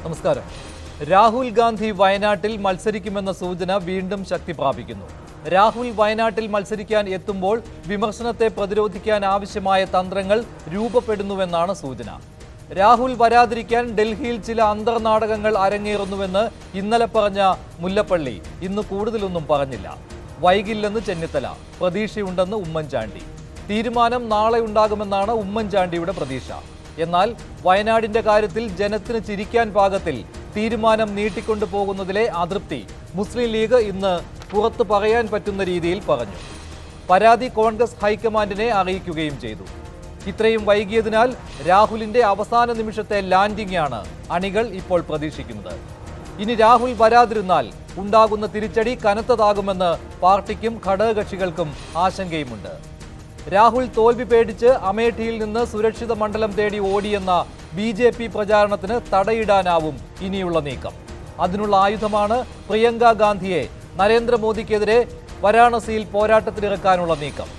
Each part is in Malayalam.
നമസ്കാരം. രാഹുൽ ഗാന്ധി വയനാട്ടിൽ മത്സരിക്കുമെന്ന സൂചന വീണ്ടും ശക്തി പ്രാപിക്കുന്നു. രാഹുൽ വയനാട്ടിൽ മത്സരിക്കാൻ എത്തുമ്പോൾ വിമർശനത്തെ പ്രതിരോധിക്കാൻ ആവശ്യമായ തന്ത്രങ്ങൾ രൂപപ്പെടുന്നുവെന്നാണ് സൂചന. രാഹുൽ വരാതിരിക്കാൻ ഡൽഹിയിൽ ചില അന്തർനാടകങ്ങൾ അരങ്ങേറുന്നുവെന്ന് ഇന്നലെ പറഞ്ഞ മുല്ലപ്പള്ളി ഇന്ന് കൂടുതലൊന്നും പറഞ്ഞില്ല. വൈകില്ലെന്ന് ചെന്നിത്തല, പ്രതീക്ഷയുണ്ടെന്ന് ഉമ്മൻചാണ്ടി. തീരുമാനം നാളെ ഉണ്ടാകുമെന്നാണ് ഉമ്മൻചാണ്ടിയുടെ പ്രതീക്ഷ. എന്നാൽ വയനാടിന്റെ കാര്യത്തിൽ ജനത്തിന് ചിരിക്കാൻ പാകത്തിൽ തീരുമാനം നീട്ടിക്കൊണ്ടു പോകുന്നതിലെ അതൃപ്തി മുസ്ലിം ലീഗ് ഇന്ന് പുറത്തു പറയാൻ പറ്റുന്ന രീതിയിൽ പറഞ്ഞു. പരാതി കോൺഗ്രസ് ഹൈക്കമാൻഡിനെ അറിയിക്കുകയും ചെയ്തു. ഇത്രയും വൈകിയതിനാൽ രാഹുലിന്റെ അവസാന നിമിഷത്തെ ലാൻഡിംഗ് ആണ് അണികൾ ഇപ്പോൾ പ്രതീക്ഷിക്കുന്നത്. ഇനി രാഹുൽ വരാതിരുന്നാൽ ഉണ്ടാകുന്ന തിരിച്ചടി കനത്തതാകുമെന്ന് പാർട്ടിക്കും ഘടകകക്ഷികൾക്കും ആശങ്കയുമുണ്ട്. രാഹുൽ തോൽവി പേടിച്ച് അമേഠിയിൽ നിന്ന് സുരക്ഷിത മണ്ഡലം തേടി ഓടിയെന്ന BJP പ്രചാരണത്തിന് തടയിടാനാവും ഇനിയുള്ള നീക്കം. അതിനുള്ള ആയുധമാണ് പ്രിയങ്ക ഗാന്ധിയെ നരേന്ദ്രമോദിക്കെതിരെ വാരാണസിയിൽ പോരാട്ടത്തിലിറക്കാനുള്ള നീക്കം.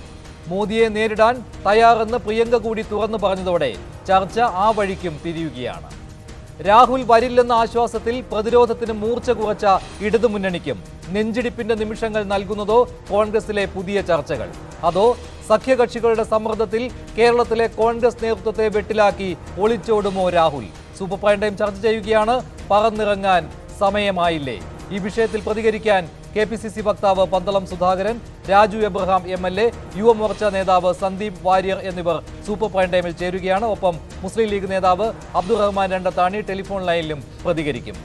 മോദിയെ നേരിടാൻ തയ്യാറെന്ന് പ്രിയങ്ക കൂടി തുറന്നു പറഞ്ഞതോടെ ചർച്ച ആ വഴിക്കും തിരിയുകയാണ്. രാഹുൽ വരില്ലെന്ന ആശ്വാസത്തിൽ പ്രതിരോധത്തിന് മൂർച്ച കുറച്ച ഇടതുമുന്നണിക്കും നെഞ്ചിടിപ്പിന്റെ നിമിഷങ്ങൾ നൽകുന്നതോ കോൺഗ്രസിലെ പുതിയ ചർച്ചകൾ, അതോ സഖ്യകക്ഷികളുടെ സമ്മർദ്ദത്തിൽ കേരളത്തിലെ കോൺഗ്രസ് നേതൃത്വത്തെ വെട്ടിലാക്കി ഒളിച്ചോടുമോ രാഹുൽ? സൂപ്പർ പ്രൈം ടൈം ചർച്ച ചെയ്യുകയാണ്. പറന്നിറങ്ങാൻ സമയമായില്ലേ? ഈ വിഷയത്തിൽ പ്രതികരിക്കാൻ KPCC വക്താവ് പന്തളം സുധാകരൻ, രാജു എബ്രഹാം MLA, യുവമോർച്ച നേതാവ് സന്ദീപ് വാര്യർ എന്നിവർ സൂപ്പർ പ്രൈം ടൈമിൽ ചേരുകയാണ്. ഒപ്പം മുസ്ലിം ലീഗ് നേതാവ് അബ്ദുറഹ്മാൻ രണ്ടത്താണി ടെലിഫോൺ ലൈനിലും പ്രതികരിക്കും.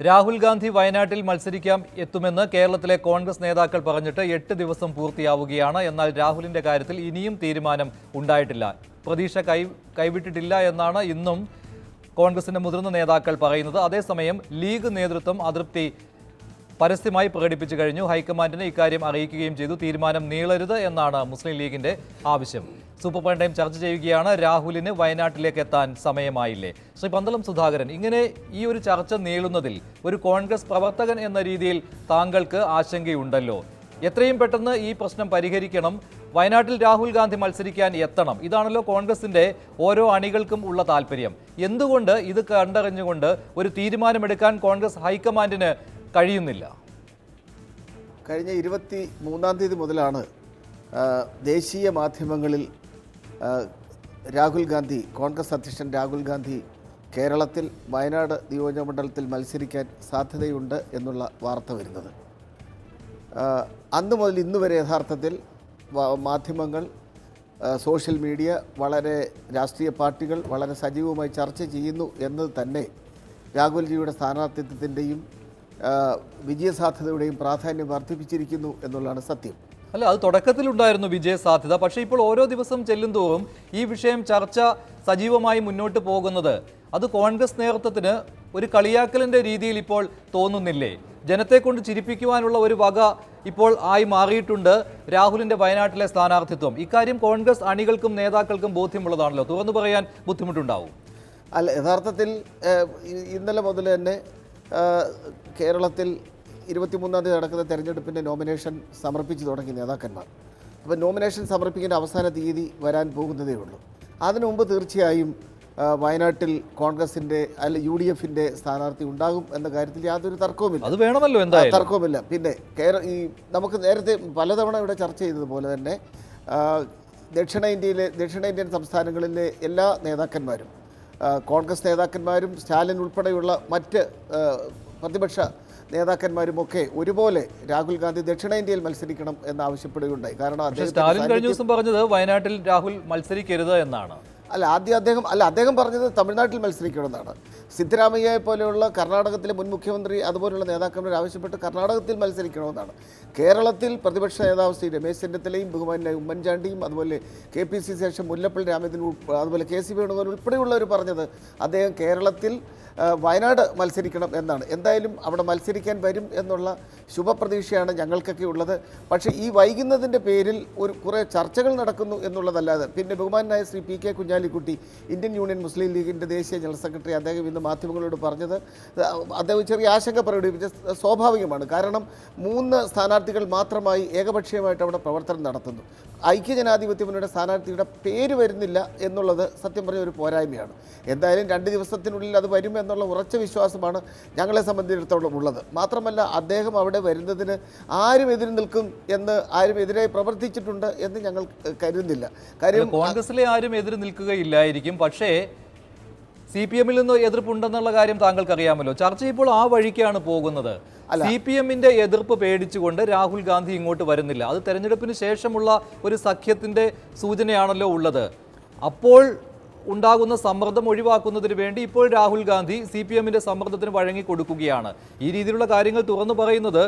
രാഹുൽ ഗാന്ധി വയനാട്ടിൽ മത്സരിക്കാൻ എത്തുമെന്ന് കേരളത്തിലെ കോൺഗ്രസ് നേതാക്കൾ പറഞ്ഞിട്ട് 8 ദിവസം പൂർത്തിയാവുകയാണ്. എന്നാൽ രാഹുലിന്റെ കാര്യത്തിൽ ഇനിയും തീരുമാനം ഉണ്ടായിട്ടില്ല. പ്രതീക്ഷ കൈവിട്ടിട്ടില്ല എന്നാണ് ഇന്നും കോൺഗ്രസിന്റെ മുതിർന്ന നേതാക്കൾ പറയുന്നത്. അതേസമയം ലീഗ് നേതൃത്വം അതൃപ്തി പരസ്യമായി പ്രകടിപ്പിച്ചു കഴിഞ്ഞു. ഹൈക്കമാൻഡിനെ ഇക്കാര്യം അറിയിക്കുകയും ചെയ്തു. തീരുമാനം നീളരുത് എന്നാണ് മുസ്ലിം ലീഗിന്റെ ആവശ്യം. സൂപ്പർ പ്രൈം ടൈം ചർച്ച ചെയ്യുകയാണ്. രാഹുലിന് വയനാട്ടിലേക്ക് എത്താൻ സമയമായില്ലേ? ശ്രീ പന്തളം സുധാകരൻ, ഇങ്ങനെ ഈ ഒരു ചർച്ച നീളുന്നതിൽ ഒരു കോൺഗ്രസ് പ്രവർത്തകൻ എന്ന രീതിയിൽ താങ്കൾക്ക് ആശങ്കയുണ്ടല്ലോ. എത്രയും പെട്ടെന്ന് ഈ പ്രശ്നം പരിഹരിക്കണം. വയനാട്ടിൽ രാഹുൽ ഗാന്ധി മത്സരിക്കാൻ എത്തണം. ഇതാണല്ലോ കോൺഗ്രസിന്റെ ഓരോ അണികൾക്കും ഉള്ള താല്പര്യം. എന്തുകൊണ്ട് ഇത് കണ്ടറിഞ്ഞുകൊണ്ട് ഒരു തീരുമാനമെടുക്കാൻ കോൺഗ്രസ് ഹൈക്കമാൻഡിന് കഴിയുന്നില്ല? കഴിഞ്ഞ 23-ാം തീയതി മുതലാണ് ദേശീയ മാധ്യമങ്ങളിൽ രാഹുൽ ഗാന്ധി, കോൺഗ്രസ് അധ്യക്ഷൻ രാഹുൽ ഗാന്ധി കേരളത്തിൽ വയനാട് നിയോജകമണ്ഡലത്തിൽ മത്സരിക്കാൻ സാധ്യതയുണ്ട് എന്നുള്ള വാർത്ത വരുന്നത്. അന്ന് മുതൽ ഇന്ന് വരെ യഥാർത്ഥത്തിൽ മാധ്യമങ്ങൾ, സോഷ്യൽ മീഡിയ, വളരെ രാഷ്ട്രീയ പാർട്ടികൾ വളരെ സജീവമായി ചർച്ച ചെയ്യുന്നു എന്നത് തന്നെ രാഹുൽജിയുടെ സ്ഥാനാർത്ഥിത്വത്തിൻ്റെയും വിജയസാധ്യതയുടെയും പ്രാധാന്യം വർദ്ധിപ്പിച്ചിരിക്കുന്നു എന്നുള്ളതാണ് സത്യം. അല്ല, അത് തുടക്കത്തിലുണ്ടായിരുന്നു വിജയസാധ്യത. പക്ഷേ ഇപ്പോൾ ഓരോ ദിവസം ചെല്ലുന്തോറും ഈ വിഷയം ചർച്ച സജീവമായി മുന്നോട്ട് പോകുന്നത് അത് കോൺഗ്രസ് നേതൃത്വത്തിന് ഒരു കളിയാക്കലിൻ്റെ രീതിയിൽ ഇപ്പോൾ തോന്നുന്നില്ലേ? ജനത്തെ കൊണ്ട് ചിരിപ്പിക്കുവാനുള്ള ഒരു വക ഇപ്പോൾ ആയി മാറിയിട്ടുണ്ട് രാഹുലിൻ്റെ വയനാട്ടിലെ സ്ഥാനാർത്ഥിത്വം. ഇക്കാര്യം കോൺഗ്രസ് അണികൾക്കും നേതാക്കൾക്കും ബോധ്യമുള്ളതാണല്ലോ. തുറന്നു പറയാൻ ബുദ്ധിമുട്ടുണ്ടാവും. അല്ല, യഥാർത്ഥത്തിൽ ഇന്നലെ മുതൽ തന്നെ കേരളത്തിൽ 23-ാം തീയതി നടക്കുന്ന തെരഞ്ഞെടുപ്പിൻ്റെ നോമിനേഷൻ സമർപ്പിച്ചു തുടങ്ങി നേതാക്കന്മാർ. അപ്പോൾ നോമിനേഷൻ സമർപ്പിക്കേണ്ട അവസാന തീയതി വരാൻ പോകുന്നതേ ഉള്ളൂ. അതിനു മുമ്പ് തീർച്ചയായും വയനാട്ടിൽ കോൺഗ്രസിൻ്റെ UDFിൻ്റെ സ്ഥാനാർത്ഥി ഉണ്ടാകും എന്ന കാര്യത്തിൽ യാതൊരു തർക്കവുമില്ല. അത് വേണമല്ലോ, എന്തായാലും തർക്കവുമില്ല. പിന്നെ നമുക്ക് നേരത്തെ പലതവണ ഇവിടെ ചർച്ച ചെയ്തതുപോലെ തന്നെ ദക്ഷിണേന്ത്യൻ സംസ്ഥാനങ്ങളിലെ എല്ലാ നേതാക്കന്മാരും, കോൺഗ്രസ് നേതാക്കന്മാരും സ്റ്റാലിൻ ഉൾപ്പെടെയുള്ള മറ്റ് പ്രതിപക്ഷ നേതാക്കന്മാരുമൊക്കെ ഒരുപോലെ രാഹുൽ ഗാന്ധി ദക്ഷിണേന്ത്യയിൽ മത്സരിക്കണം എന്നാവശ്യപ്പെടുകയുണ്ടായി. കാരണം സ്റ്റാലിൻ കഴിഞ്ഞ ദിവസം പറഞ്ഞത് വയനാട്ടിൽ രാഹുൽ മത്സരിക്കരുത് എന്നാണ്. അദ്ദേഹം പറഞ്ഞത് തമിഴ്നാട്ടിൽ മത്സരിക്കണമെന്നാണ്. സിദ്ധരാമയ്യയെ പോലെയുള്ള കർണാടകത്തിലെ മുൻ മുഖ്യമന്ത്രി അതുപോലെയുള്ള നേതാക്കന്മാർ ആവശ്യപ്പെട്ട് കർണാടകത്തിൽ മത്സരിക്കണമെന്നാണ്. കേരളത്തിൽ പ്രതിപക്ഷ നേതാവ് ശ്രീ രമേശ് ചെന്നിത്തലയും ബഹുമാനായ ഉമ്മൻചാണ്ടിയും അതുപോലെ KPCC ശേഷം മുല്ലപ്പള്ളി രാമചന്ദ്രൻ അതുപോലെ KC വേണുഗോപാൽ ഉൾപ്പെടെയുള്ളവർ പറഞ്ഞത് അദ്ദേഹം കേരളത്തിൽ വയനാട് മത്സരിക്കണം എന്നാണ്. എന്തായാലും അവിടെ മത്സരിക്കാൻ വരും എന്നുള്ള ശുഭപ്രതീക്ഷയാണ് ഞങ്ങൾക്കൊക്കെ ഉള്ളത്. പക്ഷേ ഈ വൈകുന്നതിൻ്റെ പേരിൽ കുറേ ചർച്ചകൾ നടക്കുന്നു എന്നുള്ളതല്ലാതെ പിന്നെ ബഹുമാനായ Shri PK Kunhalikutty Kunhalikutty, Indian Union Muslim ലീഗിൻ്റെ ദേശീയ ജനറൽ സെക്രട്ടറി, അദ്ദേഹം ഇന്ന് മാധ്യമങ്ങളോട് പറഞ്ഞത് അദ്ദേഹം ചെറിയ ആശങ്ക പ്രകടിപ്പിച്ച സ്വാഭാവികമാണ്. കാരണം 3 സ്ഥാനാർത്ഥികൾ മാത്രമായി ഏകപക്ഷീയമായിട്ട് അവിടെ പ്രവർത്തനം നടത്തുന്നു. ഐക്യജനാധിപത്യ മുന്നണിയുടെ സ്ഥാനാർത്ഥിയുടെ പേര് വരുന്നില്ല എന്നുള്ളത് സത്യം പറഞ്ഞ ഒരു പോരായ്മയാണ്. എന്തായാലും 2 ദിവസത്തിനുള്ളിൽ അത് വരുമെന്നുള്ള ഉറച്ച വിശ്വാസമാണ് ഞങ്ങളെ സംബന്ധിച്ചിടത്തോളം ഉള്ളത്. മാത്രമല്ല, അദ്ദേഹം അവിടെ വരുന്നതിന് ആരും എതിര് നിൽക്കും എന്ന്, ആരും എതിരായി പ്രവർത്തിച്ചിട്ടുണ്ട് എന്ന് ഞങ്ങൾ കരുതുന്നില്ല. കാര്യം കോൺഗ്രസിലെ ആരും എതിര് നിൽക്കുകയില്ലായിരിക്കും. പക്ഷേ CPM നിന്ന് എതിർപ്പുണ്ടെന്നുള്ള കാര്യം താങ്കൾക്ക് അറിയാമല്ലോ. ചർച്ച ഇപ്പോൾ ആ വഴിക്കാണ് പോകുന്നത്. CPM-ന്റെ എതിർപ്പ് പേടിച്ചുകൊണ്ട് രാഹുൽ ഗാന്ധി ഇങ്ങോട്ട് വരുന്നില്ല. അത് തെരഞ്ഞെടുപ്പിന് ശേഷമുള്ള ഒരു സഖ്യത്തിന്റെ സൂചനയാണല്ലോ ഉള്ളത്. അപ്പോൾ ഉണ്ടാകുന്ന സമ്മർദ്ദം ഒഴിവാക്കുന്നതിന് വേണ്ടി ഇപ്പോൾ രാഹുൽ ഗാന്ധി CPM-ന്റെ സമ്മർദ്ദത്തിന് വഴങ്ങി കൊടുക്കുകയാണ്. ഈ രീതിയിലുള്ള കാര്യങ്ങൾ തുറന്നു പറയുന്നത്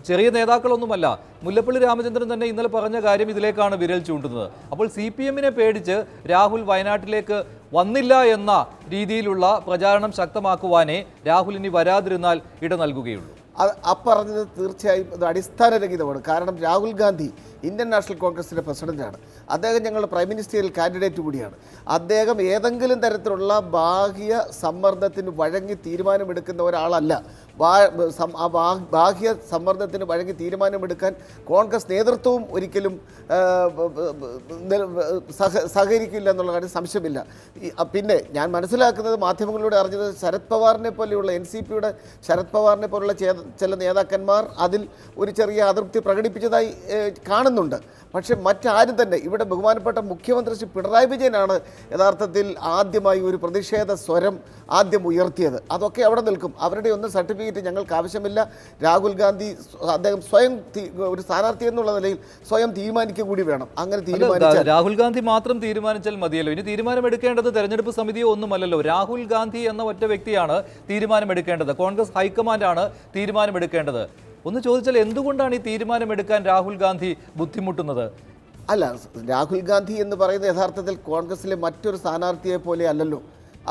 ചെറിയ നേതാക്കളൊന്നുമല്ല. മുല്ലപ്പള്ളി രാമചന്ദ്രൻ തന്നെ ഇന്നലെ പറഞ്ഞ കാര്യം ഇതിലേക്കാണ് വിരൽ ചൂണ്ടുന്നത്. അപ്പോൾ CPM-നെ പേടിച്ച് രാഹുൽ വയനാട്ടിലേക്ക് വന്നില്ല എന്ന രീതിയിലുള്ള പ്രചാരണം ശക്തമാക്കുവാനേ രാഹുൽ ഇനി വരാതിരുന്നാൽ ഇട നൽകുകയുള്ളൂ. പറഞ്ഞത് തീർച്ചയായും അത് അടിസ്ഥാനരഹിതമാണ്. കാരണം രാഹുൽ ഗാന്ധി ഇന്ത്യൻ നാഷണൽ കോൺഗ്രസിൻ്റെ പ്രസിഡന്റാണ്. അദ്ദേഹം ഞങ്ങളുടെ പ്രൈം മിനിസ്റ്ററിയൽ കാൻഡിഡേറ്റ് കൂടിയാണ്. അദ്ദേഹം ഏതെങ്കിലും തരത്തിലുള്ള ബാഹ്യ സമ്മർദ്ദത്തിന് വഴങ്ങി തീരുമാനമെടുക്കുന്ന ഒരാളല്ല. ബാഹ്യ സമ്മർദ്ദത്തിന് വഴങ്ങി തീരുമാനമെടുക്കാൻ കോൺഗ്രസ് നേതൃത്വവും ഒരിക്കലും സഹകരിക്കില്ല എന്നുള്ള കാര്യം സംശയമില്ല. പിന്നെ ഞാൻ മനസ്സിലാക്കുന്നത്, മാധ്യമങ്ങളിലൂടെ അറിഞ്ഞത്, ശരത് പവാറിനെ പോലെയുള്ള NCPയുടെ ശരത് പവാറിനെ പോലുള്ള ചില നേതാക്കന്മാർ അതിൽ ഒരു ചെറിയ അതൃപ്തി പ്രകടിപ്പിച്ചതായി കാണുന്നുണ്ട്. പക്ഷേ മറ്റാരും തന്നെ, ഇവിടെ ബഹുമാനപ്പെട്ട മുഖ്യമന്ത്രി ശ്രീ പിണറായി വിജയനാണ് യഥാർത്ഥത്തിൽ ആദ്യമായി ഒരു പ്രതിഷേധ സ്വരം ആദ്യം ഉയർത്തിയത്. അതൊക്കെ അവിടെ നിൽക്കും. അവരുടെ ഒന്നും സർട്ടിഫിക്കറ്റ് ഞങ്ങൾക്ക് ആവശ്യമില്ല. രാഹുൽ ഗാന്ധി അദ്ദേഹം സ്വയം ഒരു സ്ഥാനാർത്ഥി എന്നുള്ള നിലയിൽ സ്വയം തീരുമാനിക്കുക കൂടി വേണം. അങ്ങനെ തീരുമാനിച്ചാൽ രാഹുൽ ഗാന്ധി മാത്രം തീരുമാനിച്ചാൽ മതിയല്ലോ. ഇനി തീരുമാനമെടുക്കേണ്ടത് തെരഞ്ഞെടുപ്പ് സമിതിയോ ഒന്നുമല്ലല്ലോ. രാഹുൽ ഗാന്ധി എന്ന ഒറ്റ വ്യക്തിയാണ് തീരുമാനമെടുക്കേണ്ടത്. കോൺഗ്രസ് ഹൈക്കമാൻഡാണ് തീരുമാനമെടുക്കേണ്ടത്. ഒന്ന് ചോദിച്ചാൽ എന്തുകൊണ്ടാണ് ഈ തീരുമാനമെടുക്കാൻ രാഹുൽ ഗാന്ധി ബുദ്ധിമുട്ടുന്നത്? അല്ല, രാഹുൽ ഗാന്ധി എന്ന് പറയുന്നത് യഥാർത്ഥത്തിൽ കോൺഗ്രസിലെ മറ്റൊരു സ്ഥാനാർത്ഥിയെ പോലെ അല്ലല്ലോ.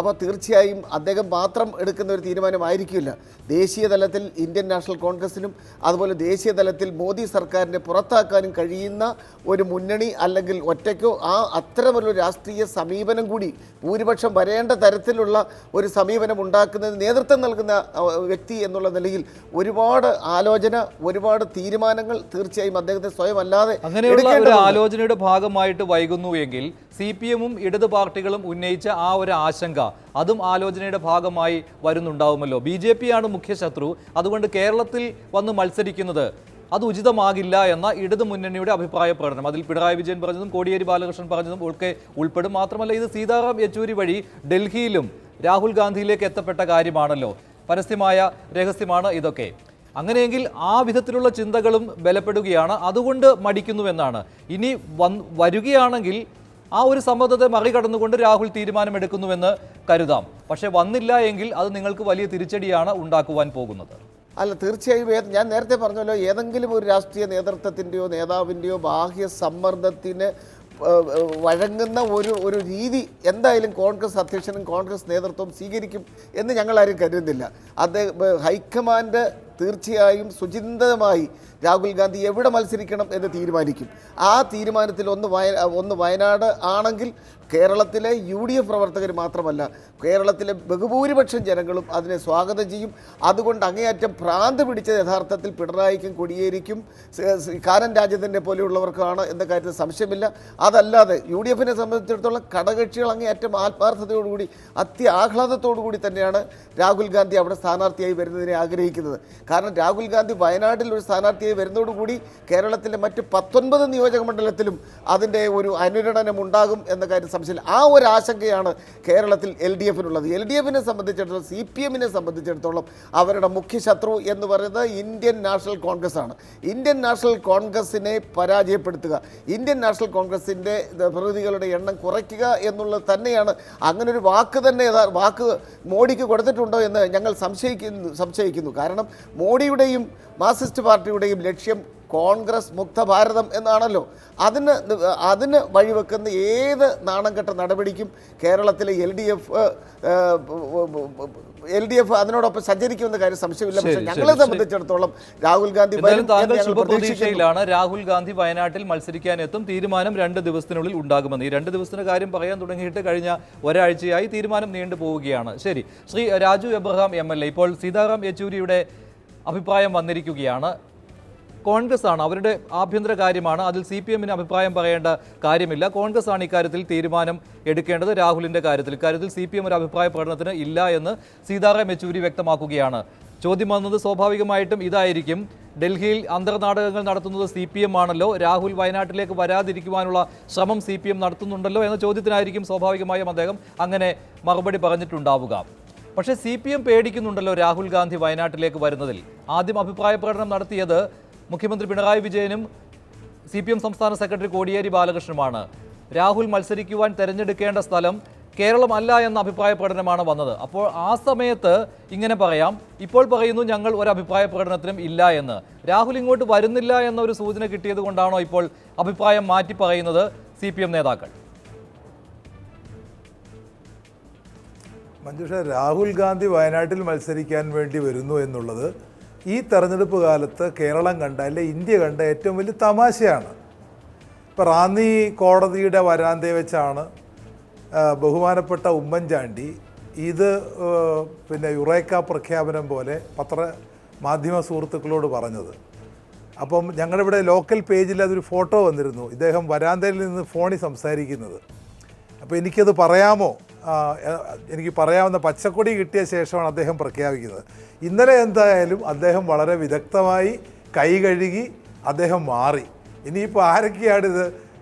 അപ്പോൾ തീർച്ചയായും അദ്ദേഹം മാത്രം എടുക്കുന്ന ഒരു തീരുമാനമായിരിക്കില്ല. ദേശീയ തലത്തിൽ ഇന്ത്യൻ നാഷണൽ കോൺഗ്രസിനും അതുപോലെ ദേശീയ തലത്തിൽ മോദി സർക്കാരിനെ പുറത്താക്കാനും കഴിയുന്ന ഒരു മുന്നണി അല്ലെങ്കിൽ ഒറ്റയ്ക്കോ അത്തരമൊരു രാഷ്ട്രീയ സമീപനം കൂടി ഭൂരിപക്ഷം വരേണ്ട തരത്തിലുള്ള ഒരു സമീപനം ഉണ്ടാക്കുന്നതിന് നേതൃത്വം നൽകുന്ന വ്യക്തി എന്നുള്ള നിലയിൽ ഒരുപാട് ആലോചന, ഒരുപാട് തീരുമാനങ്ങൾ തീർച്ചയായും അദ്ദേഹത്തെ സ്വയം അല്ലാതെ അങ്ങനെയുള്ള ഒരു ആലോചനയുടെ ഭാഗമായിട്ട് വൈകുന്നു എങ്കിൽ CPM-ഉം ഇടത് പാർട്ടികളും ഉന്നയിച്ച ആ ഒരു ആശങ്ക അതും ആലോചനയുടെ ഭാഗമായി വരുന്നുണ്ടാവുമല്ലോ. BJP ആണ് മുഖ്യ ശത്രു, അതുകൊണ്ട് കേരളത്തിൽ വന്ന് മത്സരിക്കുന്നത് അത് ഉചിതമാകില്ല എന്ന ഇടതു മുന്നണിയുടെ അഭിപ്രായ പ്രകടനം. അതിൽ പിണറായി വിജയൻ പറഞ്ഞതും കോടിയേരി ബാലകൃഷ്ണൻ പറഞ്ഞതും ഒക്കെ ഉൾപ്പെടും. മാത്രമല്ല, ഇത് സീതാറാം യെച്ചൂരി വഴി ഡൽഹിയിലും രാഹുൽ ഗാന്ധിയിലേക്ക് എത്തപ്പെട്ട കാര്യമാണല്ലോ. പരസ്യമായ രഹസ്യമാണ് ഇതൊക്കെ. അങ്ങനെയെങ്കിൽ ആ വിധത്തിലുള്ള ചിന്തകളും ബലപ്പെടുകയാണ്. അതുകൊണ്ട് മടിക്കുന്നുവെന്നാണ്. ഇനി വരികയാണെങ്കിൽ ആ ഒരു സമ്മർദ്ദത്തെ മറികടന്നുകൊണ്ട് രാഹുൽ തീരുമാനമെടുക്കുന്നുവെന്ന് കരുതാം. പക്ഷേ വന്നില്ല എങ്കിൽ അത് നിങ്ങൾക്ക് വലിയ തിരിച്ചടിയാണ് ഉണ്ടാക്കുവാൻ പോകുന്നത്. അല്ല, തീർച്ചയായും ഞാൻ നേരത്തെ പറഞ്ഞല്ലോ, ഏതെങ്കിലും ഒരു രാഷ്ട്രീയ നേതൃത്വത്തിൻ്റെയോ നേതാവിൻ്റെയോ ബാഹ്യ സമ്മർദ്ദത്തിന് വഴങ്ങുന്ന ഒരു രീതി എന്തായാലും കോൺഗ്രസ് അധ്യക്ഷനും കോൺഗ്രസ് നേതൃത്വം സ്വീകരിക്കും എന്ന് ഞങ്ങളാരും കരുതുന്നില്ല. ഹൈക്കമാൻഡ് തീർച്ചയായും സുചിന്തിതമായി രാഹുൽ ഗാന്ധി എവിടെ മത്സരിക്കണം എന്ന് തീരുമാനിക്കും. ആ തീരുമാനത്തിൽ ഒന്ന് വയനാട് ആണെങ്കിൽ കേരളത്തിലെ UDF പ്രവർത്തകർ മാത്രമല്ല, കേരളത്തിലെ ബഹുഭൂരിപക്ഷം ജനങ്ങളും അതിനെ സ്വാഗതം ചെയ്യും. അതുകൊണ്ട് അങ്ങേയറ്റം ഭ്രാന്ത് പിടിച്ചത് യഥാർത്ഥത്തിൽ പിണറായിക്കും കോടിയേരിക്കും കാനൻ രാജേന്ദ്രനെ പോലെയുള്ളവർക്കാണ് എന്ന കാര്യത്തിൽ സംശയമില്ല. അതല്ലാതെ UDF-നെ സംബന്ധിച്ചിടത്തോളം ഘടകകക്ഷികൾ അങ്ങേയറ്റം ആത്മാർത്ഥതയോടുകൂടി ആഹ്ലാദത്തോടുകൂടി തന്നെയാണ് രാഹുൽ ഗാന്ധി അവിടെ സ്ഥാനാർത്ഥിയായി വരുന്നതിനെ ആഗ്രഹിക്കുന്നത്. കാരണം രാഹുൽ ഗാന്ധി വയനാട്ടിൽ ഒരു സ്ഥാനാർത്ഥിയായി വരുന്നതോടുകൂടി കേരളത്തിലെ മറ്റ് 19 നിയോജക മണ്ഡലത്തിലും അതിൻ്റെ ഒരു അനുരണനം ഉണ്ടാകും എന്ന കാര്യം സംശയമില്ല. ആ ഒരു ആശങ്കയാണ് കേരളത്തിൽ LDF-നുള്ളത്. LDF-നെ സംബന്ധിച്ചിടത്തോളം, CPM-നെ സംബന്ധിച്ചിടത്തോളം അവരുടെ മുഖ്യ ശത്രു എന്ന് പറയുന്നത് ഇന്ത്യൻ നാഷണൽ കോൺഗ്രസ് ആണ്. ഇന്ത്യൻ നാഷണൽ കോൺഗ്രസിനെ പരാജയപ്പെടുത്തുക, ഇന്ത്യൻ നാഷണൽ കോൺഗ്രസിൻ്റെ പ്രതിനിധികളുടെ എണ്ണം കുറയ്ക്കുക എന്നുള്ളത് തന്നെയാണ്. അങ്ങനൊരു വാക്ക് മോഡിക്ക് കൊടുത്തിട്ടുണ്ടോ എന്ന് ഞങ്ങൾ സംശയിക്കുന്നു. കാരണം മോഡിയുടെയും മാർക്സിസ്റ്റ് പാർട്ടിയുടെയും ലക്ഷ്യം കോൺഗ്രസ് മുക്ത ഭാരതം എന്നാണല്ലോ. അതിന് വഴിവെക്കുന്ന ഏത് നാണംകെട്ട നടപടിക്കും കേരളത്തിലെ LDF അതിനോടൊപ്പം സഞ്ചരിക്കുമെന്ന കാര്യം സംശയമില്ല. പക്ഷേ ഞങ്ങളെ സംബന്ധിച്ചിടത്തോളം രാഹുൽ ഗാന്ധി ശുഭപ്രതീക്ഷയിലാണ്. രാഹുൽ ഗാന്ധി വയനാട്ടിൽ മത്സരിക്കാനെത്തും. തീരുമാനം 2 ദിവസത്തിനുള്ളിൽ ഉണ്ടാകുമെന്ന്. ഈ 2 ദിവസത്തിന്റെ കാര്യം പറയാൻ തുടങ്ങിയിട്ട് കഴിഞ്ഞ ഒരാഴ്ചയായി. തീരുമാനം നീണ്ടു പോവുകയാണ്. ശരി, ശ്രീ രാജു എബ്രഹാം MLA, ഇപ്പോൾ സീതാറാം യെച്ചൂരിയുടെ അഭിപ്രായം വന്നിരിക്കുകയാണ്. കോൺഗ്രസ് ആണ്, അവരുടെ ആഭ്യന്തര കാര്യമാണ്, അതിൽ CPM-ന് അഭിപ്രായം പറയേണ്ട കാര്യമില്ല. കോൺഗ്രസ് ആണ് ഇക്കാര്യത്തിൽ തീരുമാനം എടുക്കേണ്ടത്. രാഹുലിന്റെ കാര്യത്തിൽ ഇക്കാര്യത്തിൽ CPM ഒരു അഭിപ്രായ പ്രകടനത്തിന് ഇല്ല എന്ന് സീതാറാം യെച്ചൂരി വ്യക്തമാക്കുകയാണ്. ചോദ്യം വന്നത് സ്വാഭാവികമായിട്ടും ഇതായിരിക്കും, ഡൽഹിയിൽ അന്തർനാടകങ്ങൾ നടത്തുന്നത് CPM ആണല്ലോ, രാഹുൽ വയനാട്ടിലേക്ക് വരാതിരിക്കുവാനുള്ള ശ്രമം CPM നടത്തുന്നുണ്ടല്ലോ എന്ന ചോദ്യത്തിനായിരിക്കും സ്വാഭാവികമായും അദ്ദേഹം അങ്ങനെ മറുപടി പറഞ്ഞിട്ടുണ്ടാവുക. പക്ഷേ CPM പേടിക്കുന്നുണ്ടല്ലോ രാഹുൽ ഗാന്ധി വയനാട്ടിലേക്ക് വരുന്നതിൽ. ആദ്യം അഭിപ്രായ പ്രകടനം നടത്തിയത് മുഖ്യമന്ത്രി പിണറായി വിജയനും CPM സംസ്ഥാന സെക്രട്ടറി കോടിയേരി ബാലകൃഷ്ണനുമാണ്. രാഹുൽ മത്സരിക്കുവാൻ തെരഞ്ഞെടുക്കേണ്ട സ്ഥലം കേരളമല്ല എന്ന അഭിപ്രായ പ്രകടനമാണ് വന്നത്. അപ്പോൾ ആ സമയത്ത് ഇങ്ങനെ പറയാം, ഇപ്പോൾ പറയുന്നു ഞങ്ങൾ ഒരു അഭിപ്രായ പ്രകടനത്തിനും ഇല്ല എന്ന്. രാഹുൽ ഇങ്ങോട്ട് വരുന്നില്ല എന്നൊരു സൂചന കിട്ടിയത് കൊണ്ടാണോ ഇപ്പോൾ അഭിപ്രായം മാറ്റി പറയുന്നത് CPM നേതാക്കൾ? മഞ്ജുഷ, രാഹുൽ ഗാന്ധി വയനാട്ടിൽ മത്സരിക്കാൻ വേണ്ടി വരുന്നു എന്നുള്ളത് ഈ തെരഞ്ഞെടുപ്പ് കാലത്ത് കേരളം കണ്ട, അല്ലെ ഇന്ത്യ കണ്ട ഏറ്റവും വലിയ തമാശയാണ്. ഇപ്പോൾ റാന്നി കോടതിയുടെ വരാന്തയെ വെച്ചാണ് ബഹുമാനപ്പെട്ട ഉമ്മൻചാണ്ടി ഇത് യുറേക്ക പ്രഖ്യാപനം പോലെ മാധ്യമ സുഹൃത്തുക്കളോട് പറഞ്ഞത്. അപ്പം ഞങ്ങളുടെ ഇവിടെ ലോക്കൽ പേജിൽ അതൊരു ഫോട്ടോ വന്നിരുന്നു, ഇദ്ദേഹം വരാന്തയിൽ നിന്ന് ഫോണിൽ സംസാരിക്കുന്നത്. അപ്പോൾ എനിക്കത് പറയാമോ, എനിക്ക് പറയാവുന്ന പച്ചക്കൊടി കിട്ടിയ ശേഷമാണ് അദ്ദേഹം പ്രഖ്യാപിക്കുന്നത്. ഇന്നലെ എന്തായാലും അദ്ദേഹം വളരെ വിദഗ്ധമായി കൈ കഴുകി അദ്ദേഹം മാറി. ഇനിയിപ്പോൾ ആരൊക്കെയാണിത്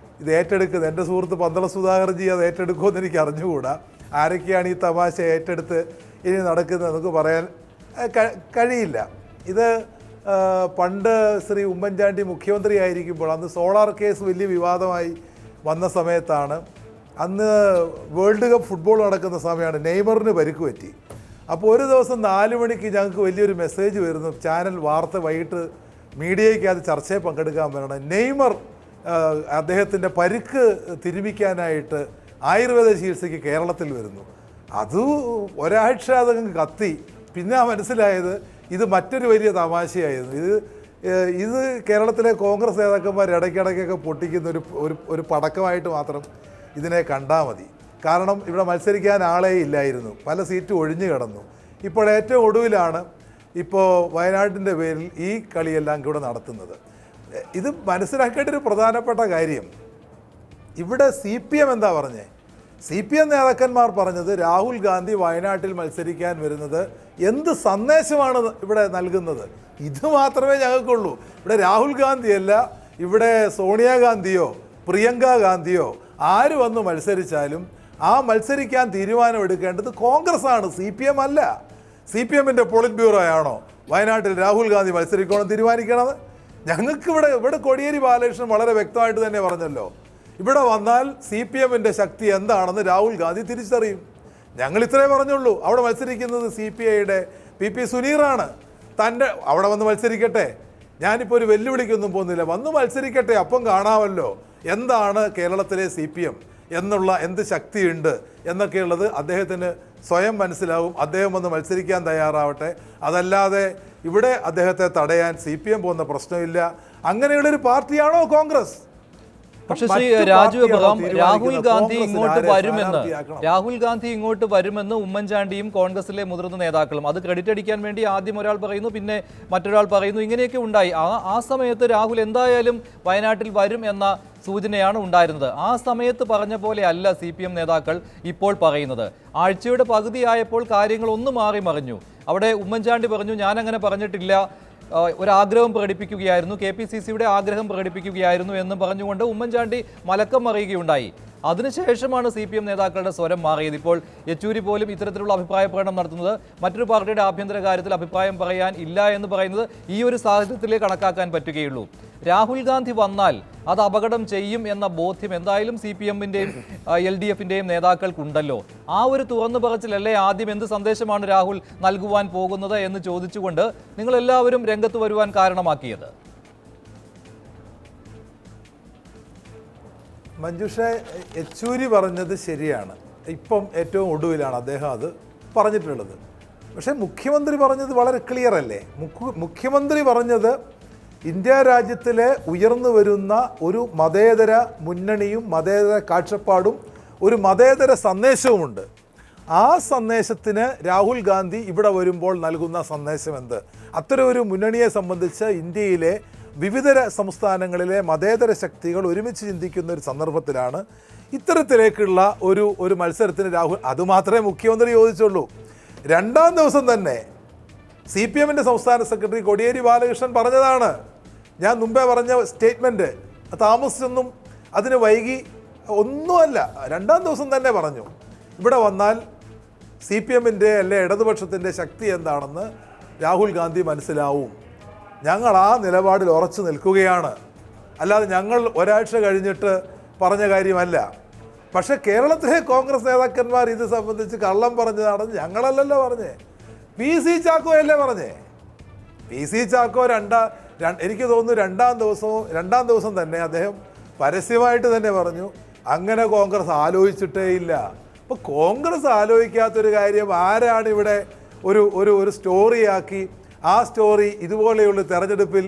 ഏറ്റെടുക്കുന്നത്? എൻ്റെ സുഹൃത്ത് പന്തള സുധാകർജി അത് ഏറ്റെടുക്കുമെന്ന് എനിക്ക് അറിഞ്ഞുകൂടാ. ആരൊക്കെയാണ് ഈ തമാശ ഏറ്റെടുത്ത് ഇനി നടക്കുന്നത് നമുക്ക് പറയാൻ കഴിയില്ല. ഇത് പണ്ട് ശ്രീ ഉമ്മൻചാണ്ടി മുഖ്യമന്ത്രി ആയിരിക്കുമ്പോൾ അന്ന് സോളാർ കേസ് വലിയ വിവാദമായി വന്ന സമയത്താണ്. അന്ന് വേൾഡ് കപ്പ് ഫുട്ബോൾ നടക്കുന്ന സമയമാണ്, നെയ്മറിന് പരിക്ക് പറ്റി. അപ്പോൾ ഒരു ദിവസം 4 മണിക്ക് ഞങ്ങൾക്ക് വലിയൊരു മെസ്സേജ് വരുന്നു, ചാനൽ വാർത്ത വൈകിട്ട് മീഡിയയ്ക്ക് അത് ചർച്ചയിൽ പങ്കെടുക്കാൻ വരണം. നെയ്മർ അദ്ദേഹത്തിൻ്റെ പരിക്ക് തിരുമിക്കാനായിട്ട് ആയുർവേദ ചികിത്സയ്ക്ക് കേരളത്തിൽ വരുന്നു. അത് ഒരാഴ്ച അതങ്ങ് കത്തി. പിന്നെ മനസ്സിലായത് ഇത് മറ്റൊരു വലിയ തമാശയായിരുന്നു. ഇത് കേരളത്തിലെ കോൺഗ്രസ് നേതാക്കന്മാർ ഇടയ്ക്കിടയ്ക്കൊക്കെ പൊട്ടിക്കുന്ന ഒരു പടക്കമായിട്ട് മാത്രം ഇതിനെ കണ്ടാൽ മതി. കാരണം ഇവിടെ മത്സരിക്കാൻ ആളേ ഇല്ലായിരുന്നു, പല സീറ്റും ഒഴിഞ്ഞു കിടന്നു. ഇപ്പോൾ ഏറ്റവും ഒടുവിലാണ് ഇപ്പോൾ വയനാട്ടിൻ്റെ പേരിൽ ഈ കളിയെല്ലാം കൂടെ നടത്തുന്നത്. ഇത് മനസ്സിലാക്കേണ്ട ഒരു പ്രധാനപ്പെട്ട കാര്യം, ഇവിടെ CPM എന്താ പറഞ്ഞേ? CPM നേതാക്കന്മാർ പറഞ്ഞത് രാഹുൽ ഗാന്ധി വയനാട്ടിൽ മത്സരിക്കാൻ വരുന്നത് എന്ത് സന്ദേശമാണ് ഇവിടെ നൽകുന്നത്? ഇത് മാത്രമേ ഞങ്ങൾക്കുള്ളൂ. ഇവിടെ രാഹുൽ ഗാന്ധിയല്ല, ഇവിടെ സോണിയാഗാന്ധിയോ പ്രിയങ്ക ഗാന്ധിയോ ആര് വന്ന് മത്സരിച്ചാലും ആ മത്സരിക്കാൻ തീരുമാനമെടുക്കേണ്ടത് കോൺഗ്രസ് ആണ്, CPM അല്ല. CPM-ൻ്റെ പോളിറ്റ് ബ്യൂറോ ആണോ വയനാട്ടിൽ രാഹുൽ ഗാന്ധി മത്സരിക്കണം തീരുമാനിക്കണത്? ഞങ്ങൾക്ക് ഇവിടെ കോടിയേരി ബാലകൃഷ്ണൻ വളരെ വ്യക്തമായിട്ട് തന്നെ പറഞ്ഞല്ലോ, ഇവിടെ വന്നാൽ CPM-ൻ്റെ ശക്തി എന്താണെന്ന് രാഹുൽ ഗാന്ധി തിരിച്ചറിയും. ഞങ്ങൾ ഇത്രേ പറഞ്ഞുള്ളൂ. അവിടെ മത്സരിക്കുന്നത് CPI-യുടെ PP സുനീറാണ്. അവിടെ വന്ന് മത്സരിക്കട്ടെ, ഞാനിപ്പോൾ ഒരു വെല്ലുവിളിക്കൊന്നും പോകുന്നില്ല, വന്ന് മത്സരിക്കട്ടെ, അപ്പം കാണാമല്ലോ എന്താണ് കേരളത്തിലെ CPM എന്നുള്ള എന്ത് ശക്തിയുണ്ട് എന്നൊക്കെയുള്ളത് അദ്ദേഹത്തിന് സ്വയം മനസ്സിലാവും. അദ്ദേഹം വന്ന് മത്സരിക്കാൻ തയ്യാറാവട്ടെ. അതല്ലാതെ ഇവിടെ അദ്ദേഹത്തെ തടയാൻ CPM പോകുന്ന പ്രശ്നമില്ല. അങ്ങനെയുള്ളൊരു പാർട്ടിയാണോ കോൺഗ്രസ്? പക്ഷേ ശ്രീ രാജു എബ്രഹാം, രാഹുൽ ഗാന്ധി ഇങ്ങോട്ട് വരുമെന്ന് ഉമ്മൻചാണ്ടിയും കോൺഗ്രസിലെ മുതിർന്ന നേതാക്കളും അത് ക്രെഡിറ്റ് അടിക്കാൻ വേണ്ടി ആദ്യം ഒരാൾ പറയുന്നു, പിന്നെ മറ്റൊരാൾ പറയുന്നു, ഇങ്ങനെയൊക്കെ ഉണ്ടായി. ആ സമയത്ത് രാഹുൽ എന്തായാലും വയനാട്ടിൽ വരും എന്ന സൂചനയാണ് ഉണ്ടായിരുന്നത്. ആ സമയത്ത് പറഞ്ഞ പോലെ അല്ല CPM നേതാക്കൾ ഇപ്പോൾ പറയുന്നത്. ആഴ്ചയുടെ പകുതിയായപ്പോൾ കാര്യങ്ങൾ ഒന്ന് മാറി മറിഞ്ഞു. അവിടെ ഉമ്മൻചാണ്ടി പറഞ്ഞു, ഞാനങ്ങനെ പറഞ്ഞിട്ടില്ല, ഒരാഗ്രഹം പ്രകടിപ്പിക്കുകയായിരുന്നു, KPCC-യുടെ ആഗ്രഹം പ്രകടിപ്പിക്കുകയായിരുന്നു എന്ന് പറഞ്ഞുകൊണ്ട് ഉമ്മൻചാണ്ടി മലക്കം മറിയുകയുണ്ടായി. അതിനുശേഷമാണ് CPM നേതാക്കളുടെ സ്വരം മാറിയത്. ഇപ്പോൾ യെച്ചൂരി പോലും ഇത്തരത്തിലുള്ള അഭിപ്രായ പ്രകടനം നടത്തുന്നത് മറ്റൊരു പാർട്ടിയുടെ ആഭ്യന്തര കാര്യത്തിൽ അഭിപ്രായം പറയാൻ ഇല്ല എന്ന് പറയുന്നത് ഈ ഒരു സാഹചര്യത്തിലേ കണക്കാക്കാൻ പറ്റുകയുള്ളൂ. രാഹുൽ ഗാന്ധി വന്നാൽ അത് അപകടം ചെയ്യും എന്ന ബോധ്യം എന്തായാലും CPM-ൻ്റെയും LDF-ൻ്റെയും നേതാക്കൾക്കുണ്ടല്ലോ. ആ ഒരു തുറന്നു പറച്ചിലല്ലേ ആദ്യം എന്ത് സന്ദേശമാണ് രാഹുൽ നൽകുവാൻ പോകുന്നത് എന്ന് ചോദിച്ചുകൊണ്ട് നിങ്ങളെല്ലാവരും രംഗത്ത് വരുവാൻ കാരണമാക്കിയത്? മഞ്ജുഷ യെച്ചൂരി പറഞ്ഞത് ശരിയാണ്. ഇപ്പം ഏറ്റവും ഒടുവിലാണ് അദ്ദേഹം അത് പറഞ്ഞിട്ടുള്ളത്. പക്ഷേ മുഖ്യമന്ത്രി പറഞ്ഞത് വളരെ ക്ലിയർ അല്ലേ? മുഖ്യമന്ത്രി പറഞ്ഞത് ഇന്ത്യ രാജ്യത്തിലെ ഉയർന്നു വരുന്ന ഒരു മതേതര മുന്നണിയും മതേതര കാഴ്ചപ്പാടും ഒരു മതേതര സന്ദേശവുമുണ്ട്. ആ സന്ദേശത്തിന് രാഹുൽ ഗാന്ധി ഇവിടെ വരുമ്പോൾ നൽകുന്ന സന്ദേശം എന്ത്? അത്തരം ഒരു മുന്നണിയെ സംബന്ധിച്ച് ഇന്ത്യയിലെ വിവിധ സംസ്ഥാനങ്ങളിലെ മതേതര ശക്തികൾ ഒരുമിച്ച് ചിന്തിക്കുന്ന ഒരു സന്ദർഭത്തിലാണ് ഇത്തരത്തിലേക്കുള്ള ഒരു മത്സരത്തിന് രാഹുൽ, അതുമാത്രമേ മുഖ്യമന്ത്രി ചോദിച്ചുള്ളൂ. രണ്ടാം ദിവസം തന്നെ CPM-ൻ്റെ സംസ്ഥാന സെക്രട്ടറി കോടിയേരി ബാലകൃഷ്ണൻ പറഞ്ഞതാണ്, ഞാൻ മുമ്പേ പറഞ്ഞ സ്റ്റേറ്റ്മെൻറ്റ് താമസിച്ചൊന്നും അതിന് വൈകി ഒന്നുമല്ല, രണ്ടാം ദിവസം തന്നെ പറഞ്ഞു, ഇവിടെ വന്നാൽ CPM-ൻ്റെ അല്ലെ ഇടതുപക്ഷത്തിൻ്റെ ശക്തി എന്താണെന്ന് രാഹുൽ ഗാന്ധി മനസ്സിലാവും. ഞങ്ങൾ ആ നിലപാടിൽ ഉറച്ചു നിൽക്കുകയാണ്, അല്ലാതെ ഞങ്ങൾ ഒരാഴ്ച കഴിഞ്ഞിട്ട് പറഞ്ഞ കാര്യമല്ല. പക്ഷേ കേരളത്തിലെ കോൺഗ്രസ് നേതാക്കന്മാർ ഇത് സംബന്ധിച്ച് കള്ളം പറഞ്ഞതാണെന്ന് ഞങ്ങളല്ലല്ലോ പറഞ്ഞേ, PC ചാക്കോ അല്ലേ പറഞ്ഞേ. PC ചാക്കോ എനിക്ക് തോന്നുന്നു രണ്ടാം ദിവസം തന്നെ അദ്ദേഹം പരസ്യമായിട്ട് തന്നെ പറഞ്ഞു, അങ്ങനെ കോൺഗ്രസ് ആലോചിച്ചിട്ടേ ഇല്ല. അപ്പോൾ കോൺഗ്രസ് ആലോചിക്കാത്തൊരു കാര്യം ആരാണ് ഇവിടെ ഒരു സ്റ്റോറിയാക്കി ആ സ്റ്റോറി ഇതുപോലെയുള്ള തെരഞ്ഞെടുപ്പിൽ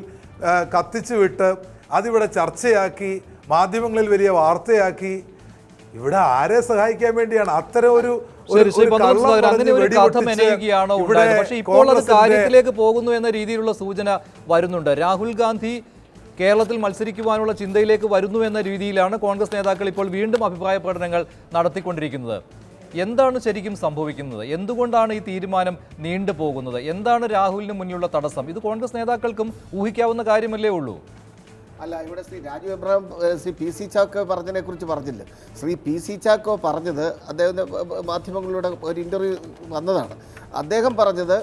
കത്തിച്ചു വിട്ട് അതിവിടെ ചർച്ചയാക്കി മാധ്യമങ്ങളിൽ വലിയ വാർത്തയാക്കി? ഇവിടെ ആരെ സഹായിക്കാൻ വേണ്ടിയാണ് അത്തരം പക്ഷേ ഇപ്പോൾ അത് കാര്യത്തിലേക്ക് പോകുന്നു എന്ന രീതിയിലുള്ള സൂചന വരുന്നുണ്ട്. രാഹുൽ ഗാന്ധി കേരളത്തിൽ മത്സരിക്കുവാനുള്ള ചിന്തയിലേക്ക് വരുന്നു എന്ന രീതിയിലാണ് കോൺഗ്രസ് നേതാക്കൾ ഇപ്പോൾ വീണ്ടും അഭിപ്രായ പ്രകടനങ്ങൾ നടത്തിക്കൊണ്ടിരിക്കുന്നത്. എന്താണ് ശരിക്കും സംഭവിക്കുന്നത്? എന്തുകൊണ്ടാണ് ഈ തീരുമാനം നീണ്ടുപോകുന്നത്? എന്താണ് രാഹുലിന് മുന്നിലുള്ള തടസ്സം? ഇത് കോൺഗ്രസ് നേതാക്കൾക്കും ഊഹിക്കാവുന്ന കാര്യമല്ലേ ഉള്ളൂ. അല്ല, ഇവിടെ ശ്രീ രാജു എബ്രഹാം ശ്രീ PC ചാക്കോ പറഞ്ഞതിനെ കുറിച്ച് പറഞ്ഞില്ല. ശ്രീ PC ചാക്കോ പറഞ്ഞത്, അദ്ദേഹം മാധ്യമങ്ങളുടെ ഒരു ഇൻ്റർവ്യൂ വന്നതാണ്. അദ്ദേഹം പറഞ്ഞത്,